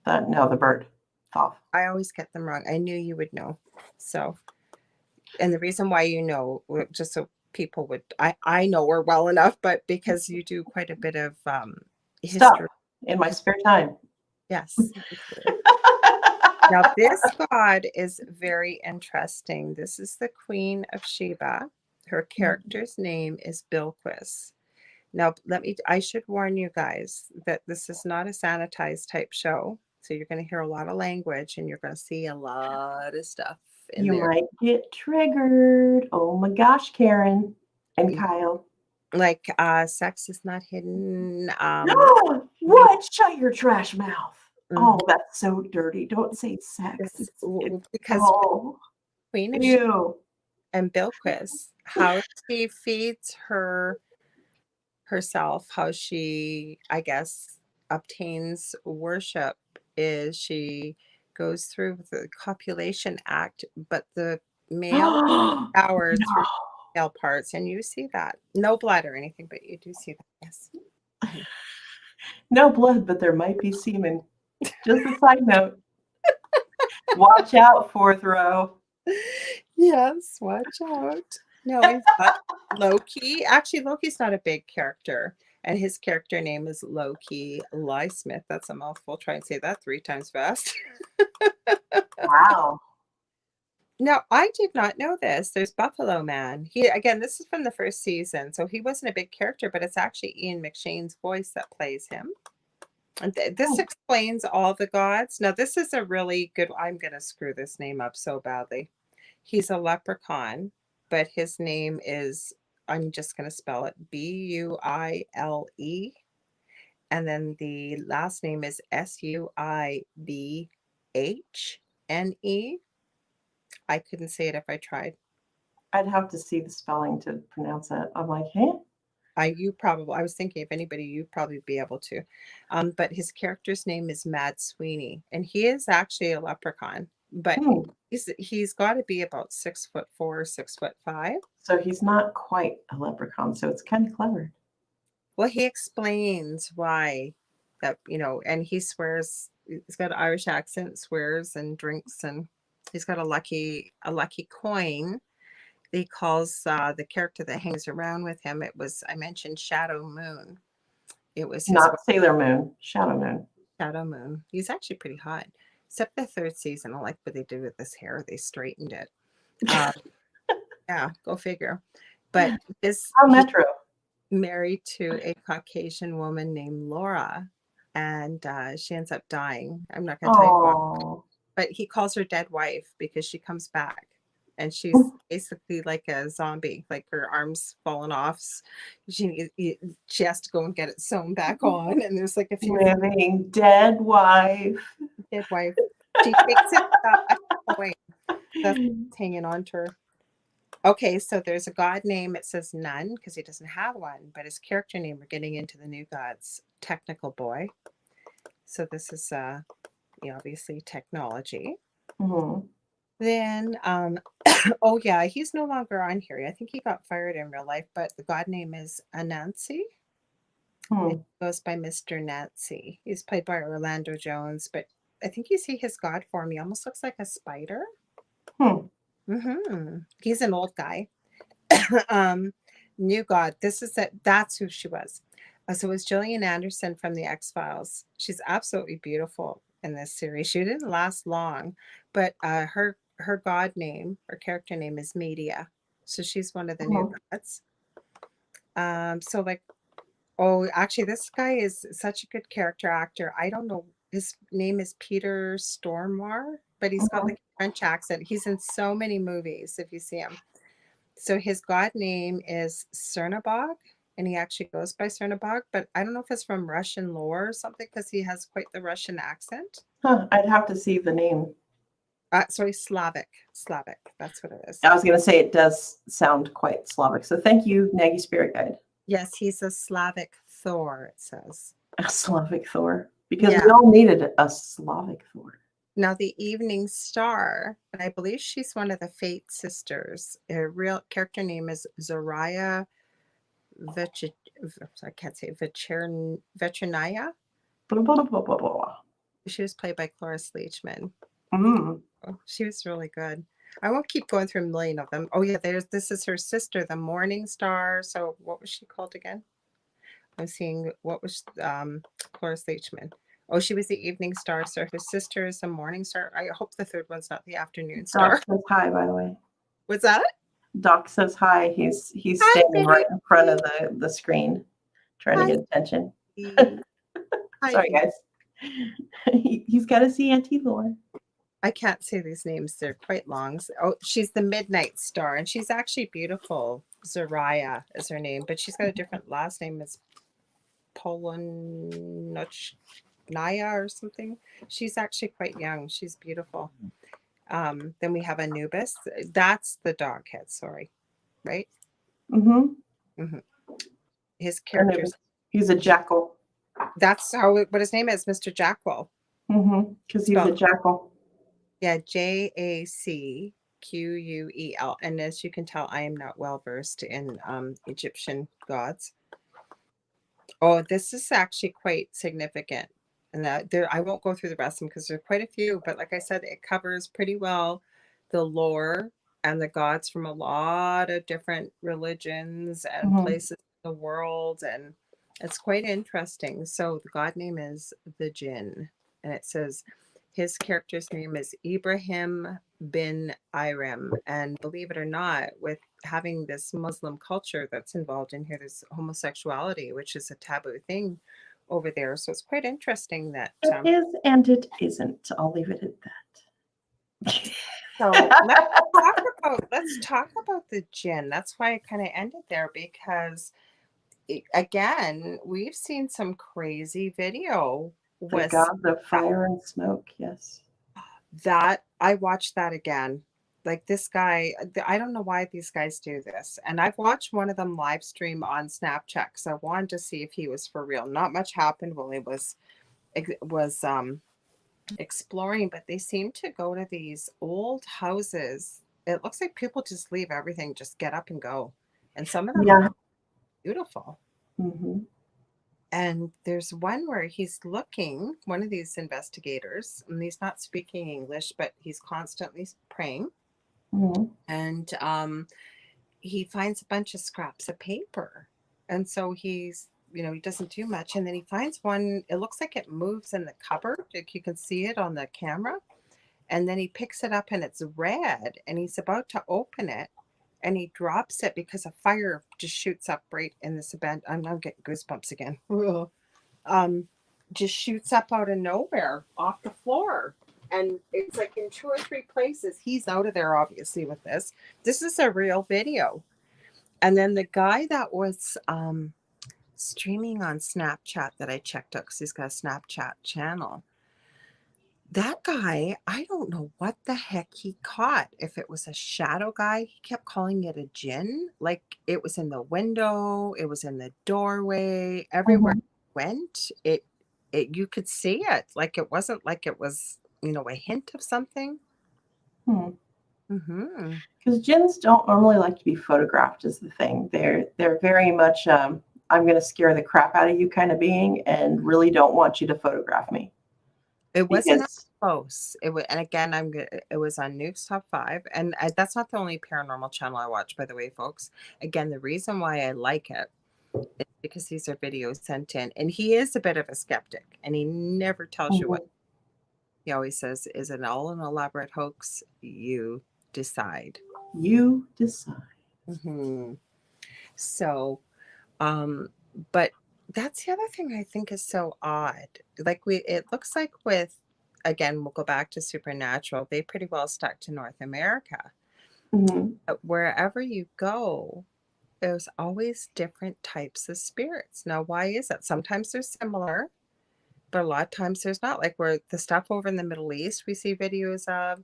No, the bird. Thoth. I always get them wrong. I knew you would know. So, and the reason why you know, just so people would, I know her well enough, but because you do quite a bit of history stuff in my spare time. Yes. Now this god is very interesting. This is the Queen of Sheba. Her character's name is Bilquis. Now I should warn you guys that this is not a sanitized type show. So you're going to hear a lot of language and you're going to see a lot of stuff. You might get triggered. Oh my gosh, Karen and Kyle. Like sex is not hidden. What? Shut your trash mouth. Oh, that's so dirty. Don't say sex. Because Queen of Sheba and Bilquis, how she feeds herself, how she, I guess, obtains worship is she goes through the copulation act, but the male shower through male parts, and you see that. No blood or anything, but you do see that, yes. No blood, but there might be semen. Just a side note. Watch out, fourth row. Yes, watch out. No, we've got Loki. Actually, Loki's not a big character, and his character name is Loki Lysmith. That's a mouthful. Try and say that 3 times fast. Wow. Now, I did not know this. There's Buffalo Man. He again, this is from the first season, so he wasn't a big character, but it's actually Ian McShane's voice that plays him. And this explains all the gods. Now, this is a really good. I'm gonna screw this name up so badly. He's a leprechaun, but his name is, I'm just going to spell it Buile. And then the last name is Suibhne. I couldn't say it if I tried. I'd have to see the spelling to pronounce it. I'm like, hey. I was thinking if anybody, you'd probably be able to. But his character's name is Mad Sweeney, and he is actually a leprechaun, but he's got to be about 6'4", 6'5". So he's not quite a leprechaun, so it's kind of clever. Well, he explains why that, and he swears, he's got an Irish accent, swears and drinks, and he's got a lucky coin. He calls the character that hangs around with him. I mentioned Shadow Moon. It was not Sailor Moon, Shadow Moon. Shadow Moon. He's actually pretty hot. Except the third season. I like what they did with his hair. They straightened it. Yeah, go figure. But Metro. Married to a Caucasian woman named Laura, and she ends up dying. I'm not going to tell you why, but he calls her dead wife because she comes back. And she's basically like a zombie, like her arms falling off. She has to go and get it sewn back on. And there's like a few living dead wife. Dead wife. She takes it away. That's hanging on to her. Okay, so there's a god name. It says none because he doesn't have one, but his character name, we're getting into the new gods, Technical Boy. So this is obviously technology. Mm-hmm. Then, oh yeah, he's no longer on here. I think he got fired in real life, but the god name is Anansi. It goes by Mr. Nancy. He's played by Orlando Jones, but I think you see his god form. He almost looks like a spider. He's an old guy. New god. That's who she was. So it was Gillian Anderson from the X-Files. She's absolutely beautiful in this series. She didn't last long, but her god name, her character name is Media. So she's one of the new gods. So like, oh, actually, this guy is such a good character actor. I don't know. His name is Peter Stormare, but he's got like a French accent. He's in so many movies if you see him. So his god name is Cernabog, and he actually goes by Cernabog, but I don't know if it's from Russian lore or something because he has quite the Russian accent. I'd have to see the name. Sorry, Slavic. That's what it is. I was going to say it does sound quite Slavic. So thank you, Nagy Spirit Guide. Yes, he's a Slavic Thor, it says. A Slavic Thor. Because we all needed a Slavic Thor. Now, the Evening Star, and I believe she's one of the Fate sisters. Her real character name is Zoraya Veterinaya. She was played by Cloris Leachman. She was really good. I won't keep going through a million of them. Oh yeah, this is her sister, the Morning Star. So what was she called again? I'm seeing what was Cloris Leachman. Oh, she was the Evening Star. So her sister is the Morning Star. I hope the third one's not the Afternoon Star. Doc says hi, by the way. What's that? Doc says hi. He's standing right in front of the screen, trying to get attention. Sorry, guys. He's got to see Auntie Laura. I can't say these names. They're quite long. Oh, she's the Midnight Star, and she's actually beautiful. Zoraya is her name, but she's got a different last name. It's Polonaya or something. She's actually quite young. She's beautiful. Then we have Anubis. That's the dog head, sorry. Right? His character. He's a jackal. That's what his name is, Mr. Jackal. Because he's a jackal. Yeah, Jacquuel. And as you can tell, I am not well versed in Egyptian gods. Oh, this is actually quite significant. And that there, I won't go through the rest of them because there's quite a few, but like I said, it covers pretty well the lore and the gods from a lot of different religions and Mhm. places in the world, and it's quite interesting. So the god name is the Jinn, and it says his character's name is Ibrahim bin Irem. And believe it or not, with having this Muslim culture that's involved in here, there's homosexuality, which is a taboo thing over there. So it's quite interesting that. It is and it isn't. I'll leave it at that. So let's talk about the Jinn. That's why I kind of ended there, because again, we've seen some crazy video The with gods of fire and smoke, yes. that. I watched that again. Like this guy, I don't know why these guys do this. And I've watched one of them live stream on Snapchat because I wanted to see if he was for real. Not much happened while he was exploring, but they seem to go to these old houses. It looks like people just leave everything, just get up and go. And some of them Yeah. are beautiful. Mm-hmm. And there's one where he's looking, one of these investigators, and he's not speaking English, but he's constantly praying. Mm-hmm. And he finds a bunch of scraps of paper. And so he's, he doesn't do much. And then he finds one, it looks like it moves in the cupboard. Like you can see it on the camera. And then he picks it up and it's red. And he's about to open it. And he drops it because a fire just shoots up right in this event. I'm getting goosebumps again. Just shoots up out of nowhere off the floor. And it's like in 2 or 3 places. He's out of there, obviously, with this. This is a real video. And then the guy that was streaming on Snapchat that I checked out, because he's got a Snapchat channel, that guy, I don't know what the heck he caught. If it was a shadow guy, he kept calling it a Jinn. Like it was in the window, it was in the doorway, everywhere Mm-hmm. he went, it you could see it. Like it wasn't like it was, a hint of something. Mm-hmm. Because jinns don't normally like to be photographed is the thing. They're very much I'm going to scare the crap out of you kind of being, and really don't want you to photograph me. It wasn't that Because close. It was, and again, it was on Nuke's Top 5, and that's not the only paranormal channel I watch, by the way, folks. Again, the reason why I like it is because these are videos sent in, and he is a bit of a skeptic, and he never tells you what. He always says, "Is it all an elaborate hoax? You decide." you decide. Mm-hmm. So, but that's the other thing I think is so odd. Like it looks like again, we'll go back to supernatural. They pretty well stuck to North America. Mm-hmm. But wherever you go, there's always different types of spirits. Now, why is that? Sometimes they're similar, but a lot of times there's not. Like where the stuff over in the Middle East we see videos of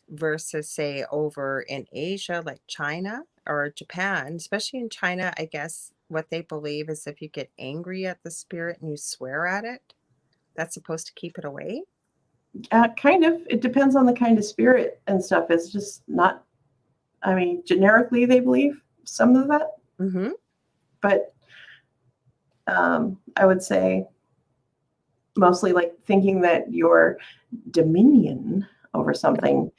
versus say over in Asia, like China or Japan, especially in China, I guess what they believe is if you get angry at the spirit and you swear at it, that's supposed to keep it away. Kind of. It depends on the kind of spirit and stuff. It's just not. I mean, generically, they believe some of that, Mm-hmm. but I would say mostly like thinking that your dominion over something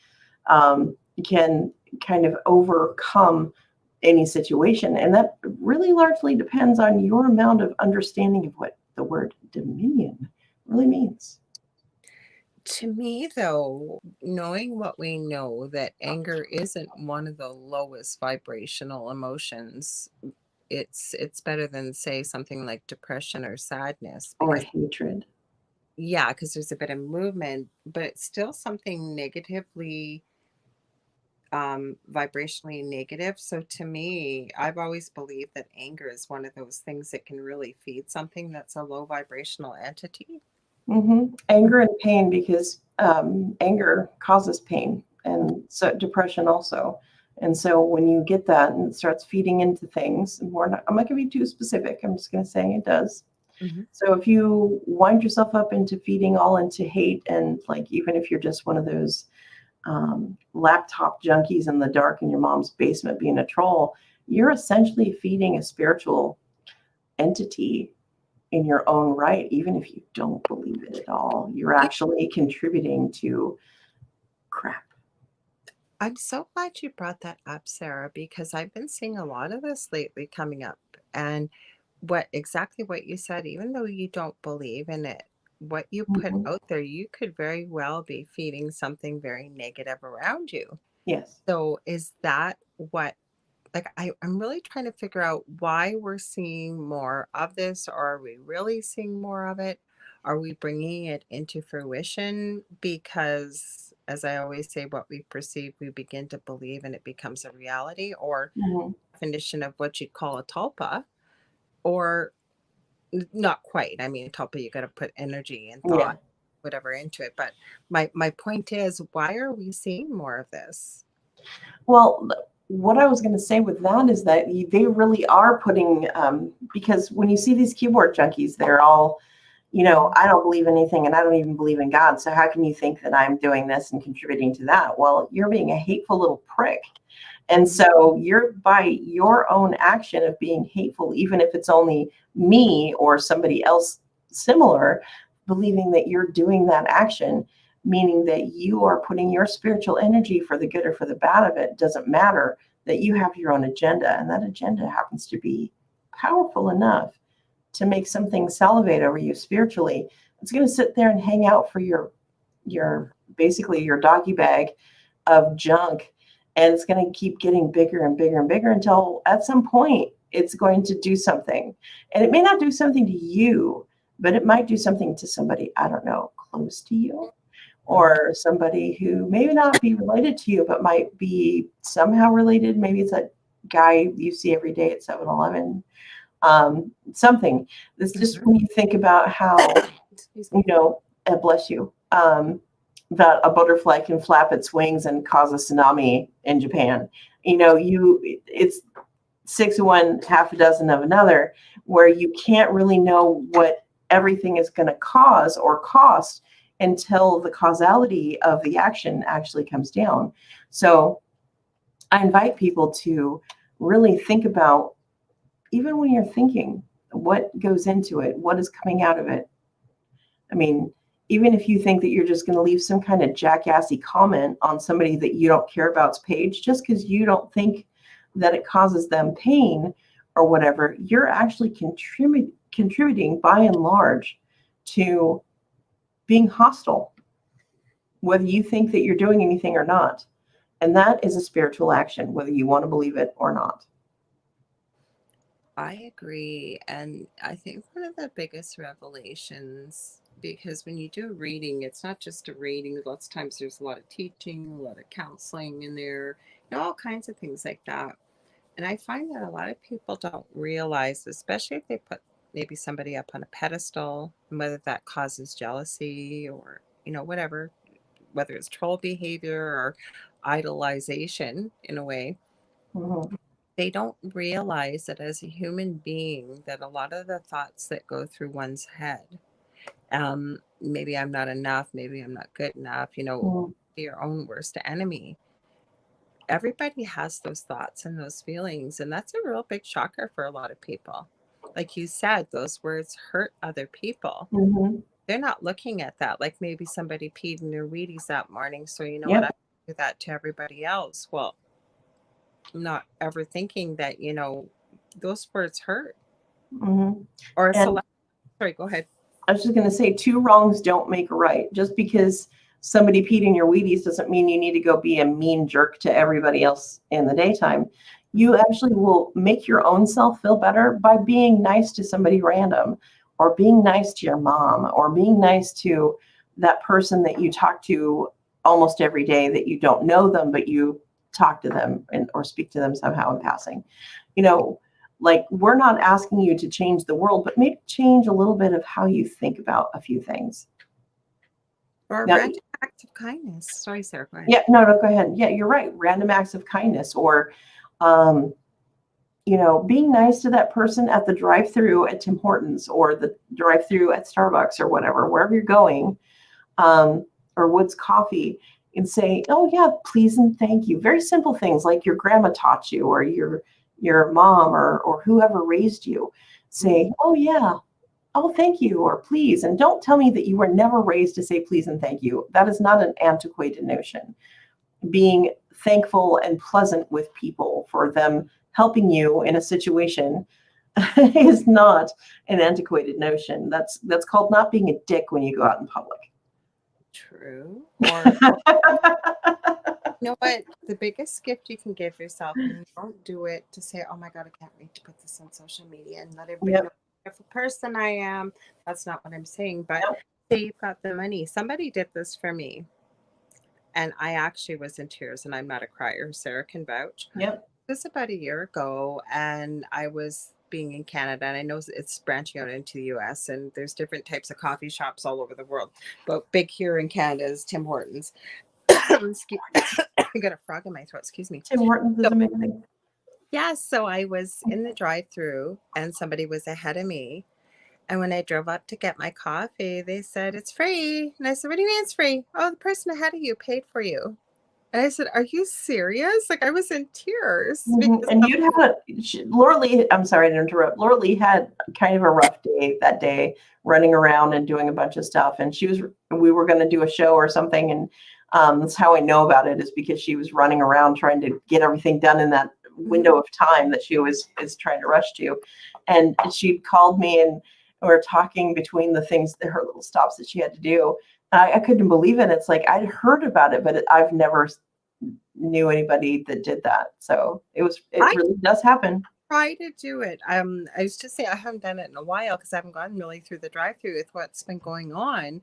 can kind of overcome any situation. And that really largely depends on your amount of understanding of what the word dominion really means. To me, though, knowing what we know, that anger isn't one of the lowest vibrational emotions, it's better than say something like depression or sadness, Or because hatred. yeah, because there's a bit of movement, but it's still something negatively vibrationally negative. So to me, I've always believed that anger is one of those things that can really feed something that's a low vibrational entity. Mm-hmm. Anger and pain, because anger causes pain, and so depression also. And so when you get that and it starts feeding into things, and I'm not going to be too specific. I'm just going to say it does. Mm-hmm. So if you wind yourself up into feeding all into hate, and like even if you're just one of those laptop junkies in the dark in your mom's basement being a troll, you're essentially feeding a spiritual entity, in your own right, even if you don't believe it at all. You're actually contributing to crap. I'm so glad you brought that up, Sarah, because I've been seeing a lot of this lately coming up. And exactly what you said, even though you don't believe in it, what you put Mhm. out there, you could very well be feeding something very negative around you. Yes. So is that what, like, I'm really trying to figure out why we're seeing more of this, or are we really seeing more of it? Are we bringing it into fruition? Because, as I always say, what we perceive, we begin to believe, and it becomes a reality, or Mhm. definition of what you'd call a tulpa, or not quite. I mean, tulpa, you got to put energy and Yeah. thought, whatever, into it. But my point is, why are we seeing more of this? Well, what I was going to say with that is that they really are putting, because when you see these keyboard junkies, they're all, I don't believe anything and I don't even believe in God. So how can you think that I'm doing this and contributing to that? Well, you're being a hateful little prick. And so you're, by your own action of being hateful, even if it's only me or somebody else similar, believing that you're doing that action, meaning that you are putting your spiritual energy for the good or for the bad of it, doesn't matter, that you have your own agenda. And that agenda happens to be powerful enough to make something salivate over you spiritually. It's going to sit there and hang out for your basically your doggy bag of junk, and it's going to keep getting bigger and bigger and bigger until at some point it's going to do something. And it may not do something to you, but it might do something to somebody, I don't know, close to you, or somebody who may not be related to you but might be somehow related. Maybe it's a guy you see every day at 7-Eleven. Something. It's just when you think about how, Excuse me. bless you, that a butterfly can flap its wings and cause a tsunami in Japan. It's 6 of one, half a dozen of another, where you can't really know what everything is going to cause or cost until the causality of the action actually comes down. So I invite people to really think about, even when you're thinking, what goes into it, what is coming out of it. I mean, even if you think that you're just going to leave some kind of jackassy comment on somebody that you don't care about's page, just because you don't think that it causes them pain or whatever, you're actually contributing by and large to being hostile, whether you think that you're doing anything or not. And that is a spiritual action, whether you want to believe it or not. I agree. And I think one of the biggest revelations, because when you do a reading, it's not just a reading. Lots of times there's a lot of teaching, a lot of counseling in there, all kinds of things like that. And I find that a lot of people don't realize, especially if they put maybe somebody up on a pedestal, and whether that causes jealousy or, whatever, whether it's troll behavior or idolization in a way, Mm-hmm. they don't realize that as a human being, that a lot of the thoughts that go through one's head, maybe I'm not enough, maybe I'm not good enough, Mm-hmm. your own worst enemy. Everybody has those thoughts and those feelings, and that's a real big shocker for a lot of people. Like you said, those words hurt other people. Mm-hmm. They're not looking at that. Like maybe somebody peed in their Wheaties that morning, so you know what, I Yep. do that to everybody else. Well, not ever thinking that, those words hurt. Mm-hmm. Or a And select, sorry, go ahead. I was just going to say, two wrongs don't make a right. Just because somebody peed in your Wheaties doesn't mean you need to go be a mean jerk to everybody else in the daytime. You actually will make your own self feel better by being nice to somebody random, or being nice to your mom, or being nice to that person that you talk to almost every day that you don't know them, but you talk to them or speak to them somehow in passing. Like, we're not asking you to change the world, but maybe change a little bit of how you think about a few things. Or a Now, random act of kindness. Sorry, Sarah, go ahead. yeah, no, go ahead. Yeah, you're right. Random acts of kindness, or, being nice to that person at the drive-through at Tim Hortons, or the drive-through at Starbucks, or whatever, wherever you're going, or Woods Coffee, and say, "Oh yeah, please and thank you." Very simple things like your grandma taught you, or your mom, or whoever raised you. Say, "Oh yeah, oh, thank you, or please. And don't tell me that you were never raised to say please and thank you. That is not an antiquated notion. Being thankful and pleasant with people for them helping you in a situation is not an antiquated notion. That's called not being a dick when you go out in public. True. Or you know what? The biggest gift you can give yourself, and you don't do it to say, oh my God, I can't wait to put this on social media and let everybody know what a wonderful person I am. That's not what I'm saying. But say you've got the money. Somebody did this for me. And I actually was in tears, and I'm not a crier. Sarah can vouch. Yep. It was about a year ago, and I was being in Canada, and I know it's branching out into the US, and there's different types of coffee shops all over the world. But big here in Canada is Tim Hortons. I got a frog in my throat. Excuse me. Tim Hortons is amazing. Yeah, so I was in the drive-through, and somebody was ahead of me. And when I drove up to get my coffee, they said, it's free. And I said, what do you mean it's free? Oh, the person ahead of you paid for you. And I said, are you serious? Like, I was in tears. And you'd had Lorilei, I'm sorry to interrupt. Lorilei had kind of a rough day that day, running around and doing a bunch of stuff. And we were going to do a show or something. And that's how I know about it, is because she was running around trying to get everything done in that window of time that she is trying to rush to. And she called me, and we were talking between the things, her little stops that she had to do. I couldn't believe it. It's like, I'd heard about it, but I've never knew anybody that did that. So it really does happen. Try to do it. I used to say I haven't done it in a while because I haven't gone really through the drive-through with what's been going on.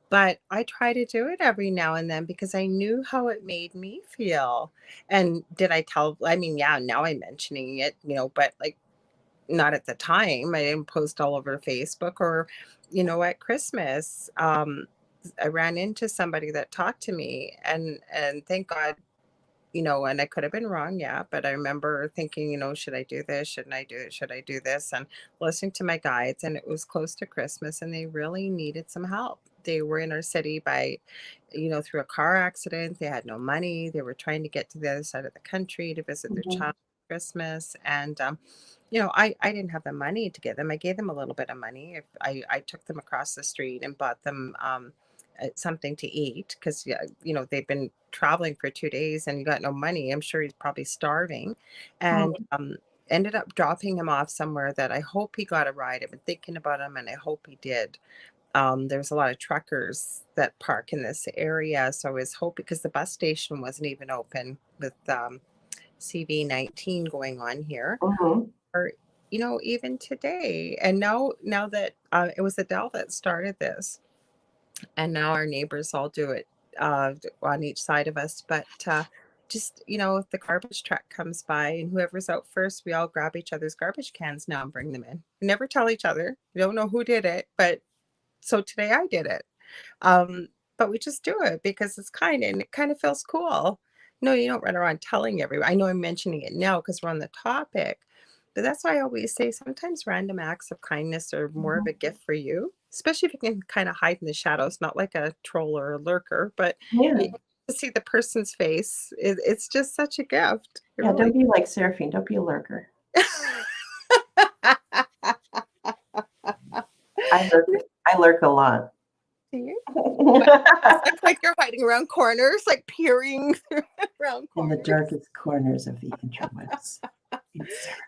But I try to do it every now and then because I knew how it made me feel. And did I tell? I mean, yeah, now I'm mentioning it, but like, not at the time. I didn't post all over Facebook, or, at Christmas, I ran into somebody that talked to me, and thank God, and I could have been wrong. Yeah. But I remember thinking, should I do this? Shouldn't I do it? Should I do this? And listening to my guides, and it was close to Christmas, and they really needed some help. They were in our city by, through a car accident. They had no money. They were trying to get to the other side of the country to visit their child for Christmas. And, I didn't have the money to get them. I gave them a little bit of money. If I took them across the street and bought them something to eat, because they've been traveling for 2 days and you got no money. I'm sure he's probably starving, and ended up dropping him off somewhere that I hope he got a ride. I've been thinking about him, and I hope he did. There's a lot of truckers that park in this area, so I was hoping, because the bus station wasn't even open with CV-19 going on here. Or even today. And now that it was Adele that started this, and now our neighbors all do it on each side of us. But just, if the garbage truck comes by and whoever's out first, we all grab each other's garbage cans now and bring them in. We never tell each other. We don't know who did it, but so today I did it. But we just do it because it's kind, and it kind of feels cool. No, you don't run around telling everyone. I know I'm mentioning it now because we're on the topic, but that's why I always say sometimes random acts of kindness are more of a gift for you, especially if you can kind of hide in the shadows, not like a troll or a lurker, but to see the person's face, it's just such a gift. Yeah, don't be like Saraphine. Don't be a lurker. I lurk a lot. Do you? It's like you're hiding around corners, like peering around corners. In the darkest corners of the interwebs.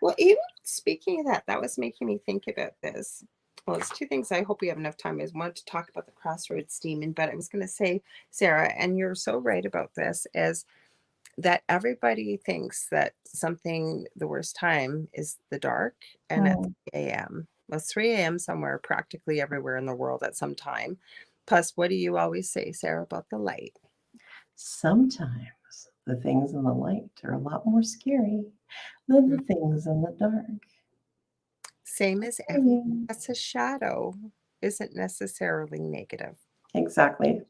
Well, even speaking of that was making me think about this. Well, it's two things. I hope we have enough time. I wanted to talk about the Crossroads Demon, but I was going to say, Sarah, and you're so right about this, is that everybody thinks that the worst time is the dark and at 3 a.m. Well, 3 a.m. somewhere practically everywhere in the world at some time. Plus, what do you always say, Sarah, about the light? Sometimes the things in the light are a lot more scary than the things in the dark. Same as everything that's a shadow isn't necessarily negative. Exactly.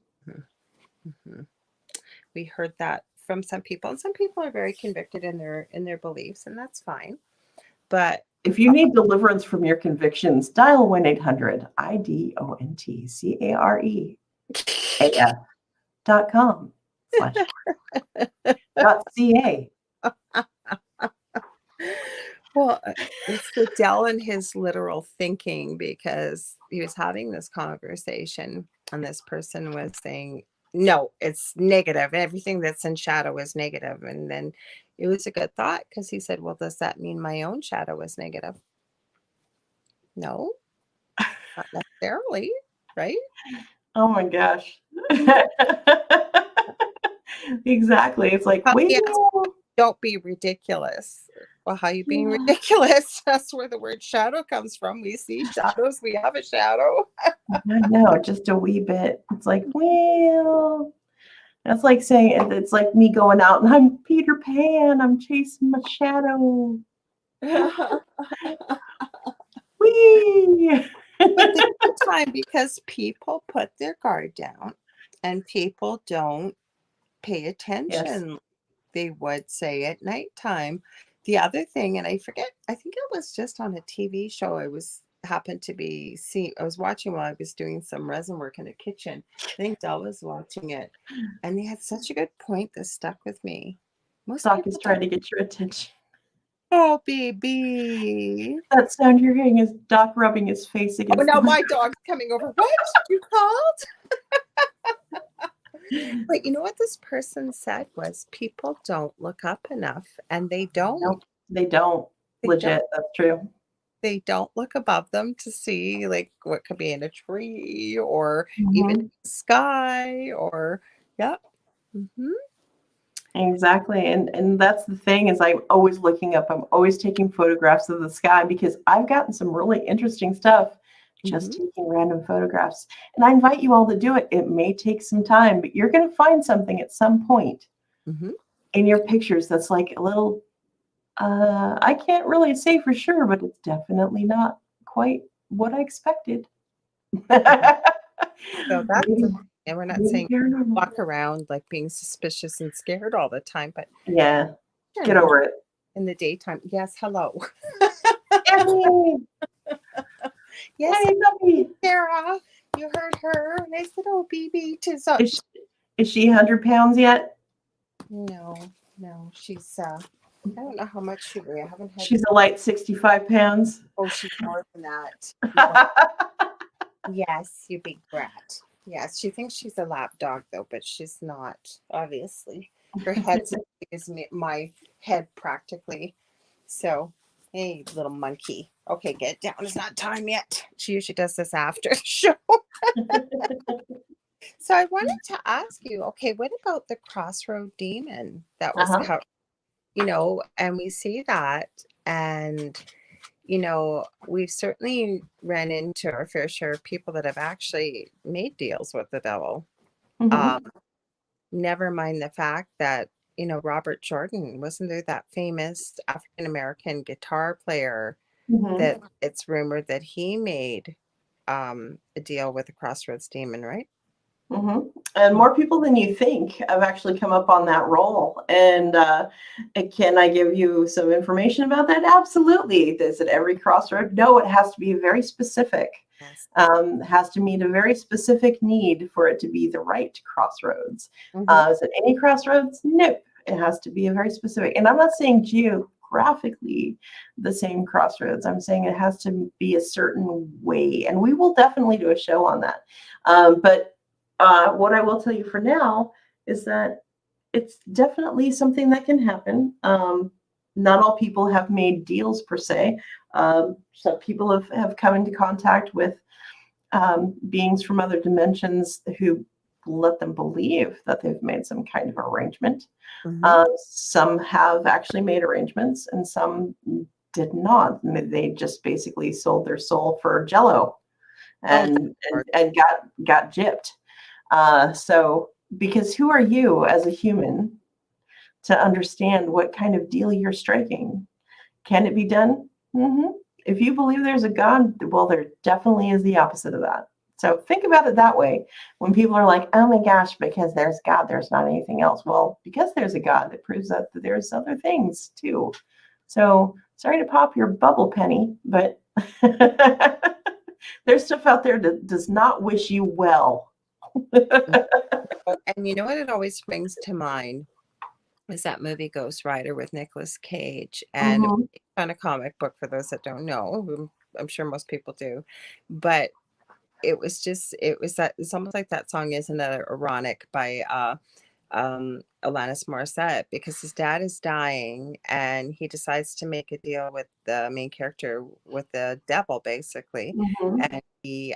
We heard that from some people, and some people are very convicted in their beliefs, and that's fine. But if you need deliverance from your convictions, dial 1-800-IDONTCAREAF.com/.ca. Well, it's Fidel and his literal thinking, because he was having this conversation and this person was saying, no, it's negative. Everything that's in shadow is negative. And then it was a good thought, because he said, well, does that mean my own shadow is negative? No, not necessarily, right? Oh my gosh. Exactly. It's like, Well, wait, yes, don't be ridiculous. Well, how you being ridiculous? That's where the word shadow comes from. We see shadows. We have a shadow. I know, just a wee bit. It's like, well, that's like saying it's like me going out and I'm Peter Pan. I'm chasing my shadow. Wee. But the good time, because people put their guard down and people don't pay Yes. attention. They would say at nighttime. The other thing, and I forget, I think it was just on a TV show I was watching while I was doing some resin work in the kitchen. I think Dell was watching it, and they had such a good point that stuck with me. Most Doc people is trying to don't. get your attention. Oh, baby. That sound you're hearing is Doc rubbing his face Oh, against now the my dog's coming over. What? You called? But you know what this person said was, people don't look up enough, and they don't. Nope, they don't. They Legit, don't. that's true. They don't look above them to see like what could be in a tree or even Mhm. the sky or yep. Hmm. Exactly. And that's the thing is I'm always looking up. I'm always taking photographs of the sky because I've gotten some really interesting stuff just Hmm. taking random photographs. And I invite you all to do it. It may take some time, but you're going to find something at some point Hmm. in your pictures that's like a little I can't really say for sure, but it's definitely not quite what I expected. So that's the Maybe, thing. And we're not maybe saying paranormal. walk around like being suspicious and scared all the time, but Yeah, get in over it. the daytime. Yes, hello. Hey, Yes, hey, puppy. Sarah. You heard her. And I said, oh, BB, tis up. Is she 100 pounds yet? No, no, she's I don't know how much she weighs. I haven't had. She's a light 65 pounds. Oh, she's more than that. Yes, you big brat. Yes, she thinks she's a lap dog though, but she's not. Obviously, her head's as big as my head practically. So, hey, little monkey. Okay, get down. It's not time yet. She usually does this after the show. So I wanted to ask you. Okay, what about the crossroad demon that was Uh-huh. and we see that, and we've certainly ran into our fair share of people that have actually made deals with the devil. Mhm. Um, Never mind the fact that, Robert Jordan, wasn't there that famous African American guitar player Mhm. that it's rumored that he made a deal with the Crossroads Demon, right? Mhm. And more people than you think have actually come up on that role. And can I give you some information about that? Absolutely. Is it every crossroad? No, it has to be very specific. Yes. Has to meet a very specific need for it to be the right crossroads. Hmm. Is it any crossroads? Nope. It has to be a very specific. And I'm not saying geographically the same crossroads. I'm saying it has to be a certain way. And we will definitely do a show on that. But what I will tell you for now is that it's definitely something that can happen. Not all people have made deals per se. Some people have come into contact with beings from other dimensions who let them believe that they've made some kind of arrangement. Hmm. Some have actually made arrangements, and some did not. They just basically sold their soul for Jello, Oh, and got gypped. So, because who are you as a human to understand what kind of deal you're striking? Can it be done? Hmm. If you believe there's a God, well, there definitely is the opposite of that. So think about it that way. When people are like, oh my gosh, because there's God, there's not anything else. Well, because there's a God, that proves that there's other things too. So sorry to pop your bubble, Penny, but there's stuff out there that does not wish you well. and you know what it always brings to mind is that movie Ghost Rider with Nicolas Cage. And Mhm. on a comic book for those that don't know. I'm sure most people do, but it's almost like that song is another ironic by Alanis Morissette, because his dad is dying and he decides to make a deal with the main character, with the devil, basically. Mhm. And he,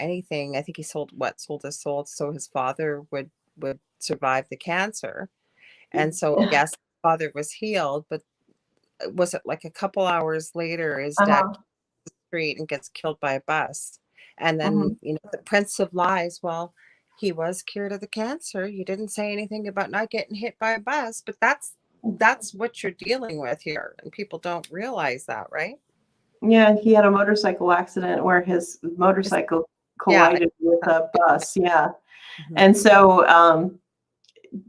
anything, I think he sold his soul so his father would survive the cancer. And so, Yeah. yes, his father was healed, but was it like a couple hours later, his dad Uh-huh. street and gets killed by a bus. And then, Mhm. the Prince of Lies, well, he was cured of the cancer. You didn't say anything about not getting hit by a bus, but that's what you're dealing with here. And people don't realize that, right? Yeah, he had a motorcycle accident where his It's- motorcycle yeah. collided with a bus. Yeah. Mhm. And so,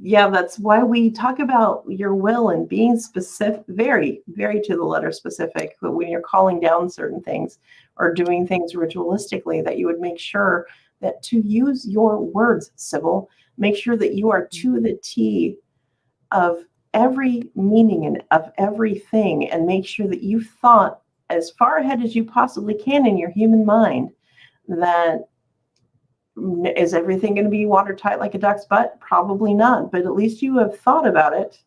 yeah, that's why we talk about your will and being specific, very, very to the letter specific. But when you're calling down certain things or doing things ritualistically, that you would make sure that to use your words, Sybil, make sure that you are to the T of every meaning and of everything, and make sure that you've thought as far ahead as you possibly can in your human mind. That is everything going to be watertight like a duck's butt? Probably not, but at least you have thought about it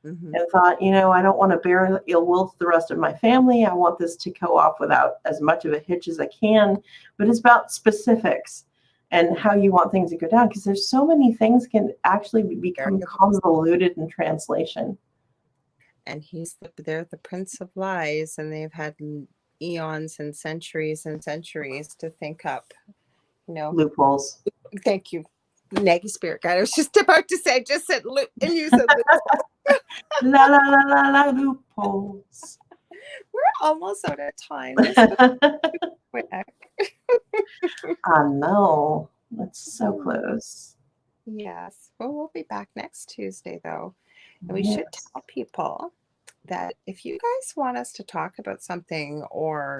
Mhm. and thought, I don't want to bear ill will to the rest of my family. I want this to go off without as much of a hitch as I can. But it's about specifics and how you want things to go down, because there's so many things can actually become Variables. convoluted in translation. And they're the Prince of Lies, and they've had eons and centuries to think up, you know. Loopholes. Thank you. Naggy Spirit Guide. I was just about to say, I just said loop, and you said loop. La la la la la loopholes. We're almost out of time. This was quick. I know. It's so close. Yes. Well, we'll be back next Tuesday, though. And we should Yes. tell people that if you guys want us to talk about something, or,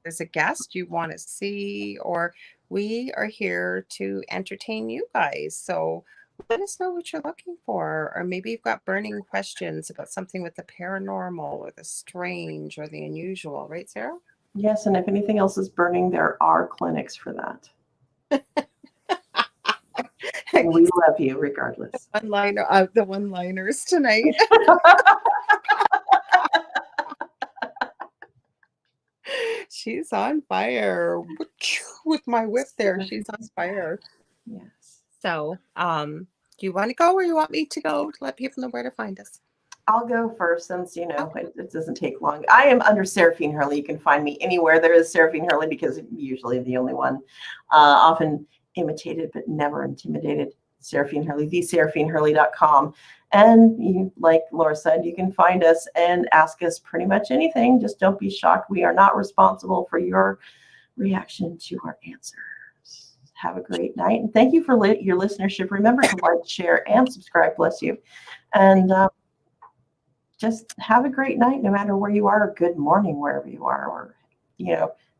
there's a guest you want to see, or we are here to entertain you guys. So let us know what you're looking for. Or maybe you've got burning questions about something with the paranormal or the strange or the unusual, right, Sarah? Yes, and if anything else is burning, there are clinics for that. We love you regardless. The one-liners tonight. She's on fire with my whip there. She's on fire. Yes. So, do you want to go, or you want me to go to let people know where to find us? I'll go first, since Okay. it doesn't take long. I am under Saraphine Hurley. You can find me anywhere there is Saraphine Hurley, because I'm usually the only one. Often imitated but never intimidated. Saraphine Hurley, thesaraphinehurley.com. And like Laura said, you can find us and ask us pretty much anything. Just don't be shocked. We are not responsible for your reaction to our answers. Have a great night. And thank you for your listenership. Remember to like, share, and subscribe. Bless you. And just have a great night, no matter where you are. Or good morning, wherever you are. Or,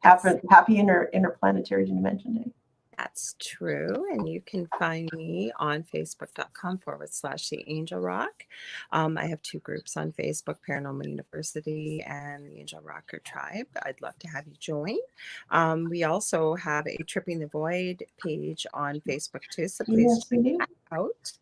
happy interplanetary dimension day. That's true. And you can find me on facebook.com/The Angel Rock. I have two groups on Facebook, Paranormal University and the Angel Rocker Tribe. I'd love to have you join. We also have a Tripping the Void page on Facebook too, so please Yes, check we do. that out.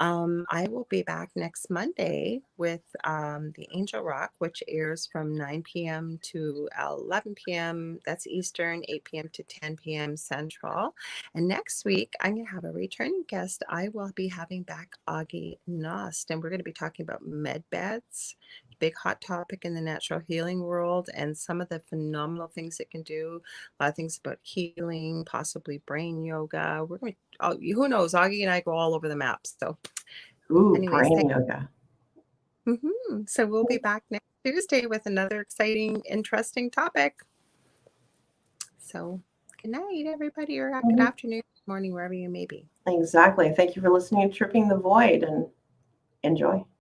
I will be back next Monday with the Angel Rock, which airs from 9 p.m. to 11 p.m. That's Eastern, 8 p.m. to 10 p.m. Central. And next week, I'm going to have a returning guest. I will be having back Augie Nost, and we're going to be talking about med beds, big hot topic in the natural healing world, and some of the phenomenal things it can do. A lot of things about healing, possibly brain yoga. We're going to, who knows? Augie and I go all over the map. So, Ooh, anyways, brain yoga. So we'll be back next Tuesday with another exciting, interesting topic. So, good night, everybody, or good afternoon, good morning, wherever you may be. Exactly. Thank you for listening to Tripping the Void, and enjoy.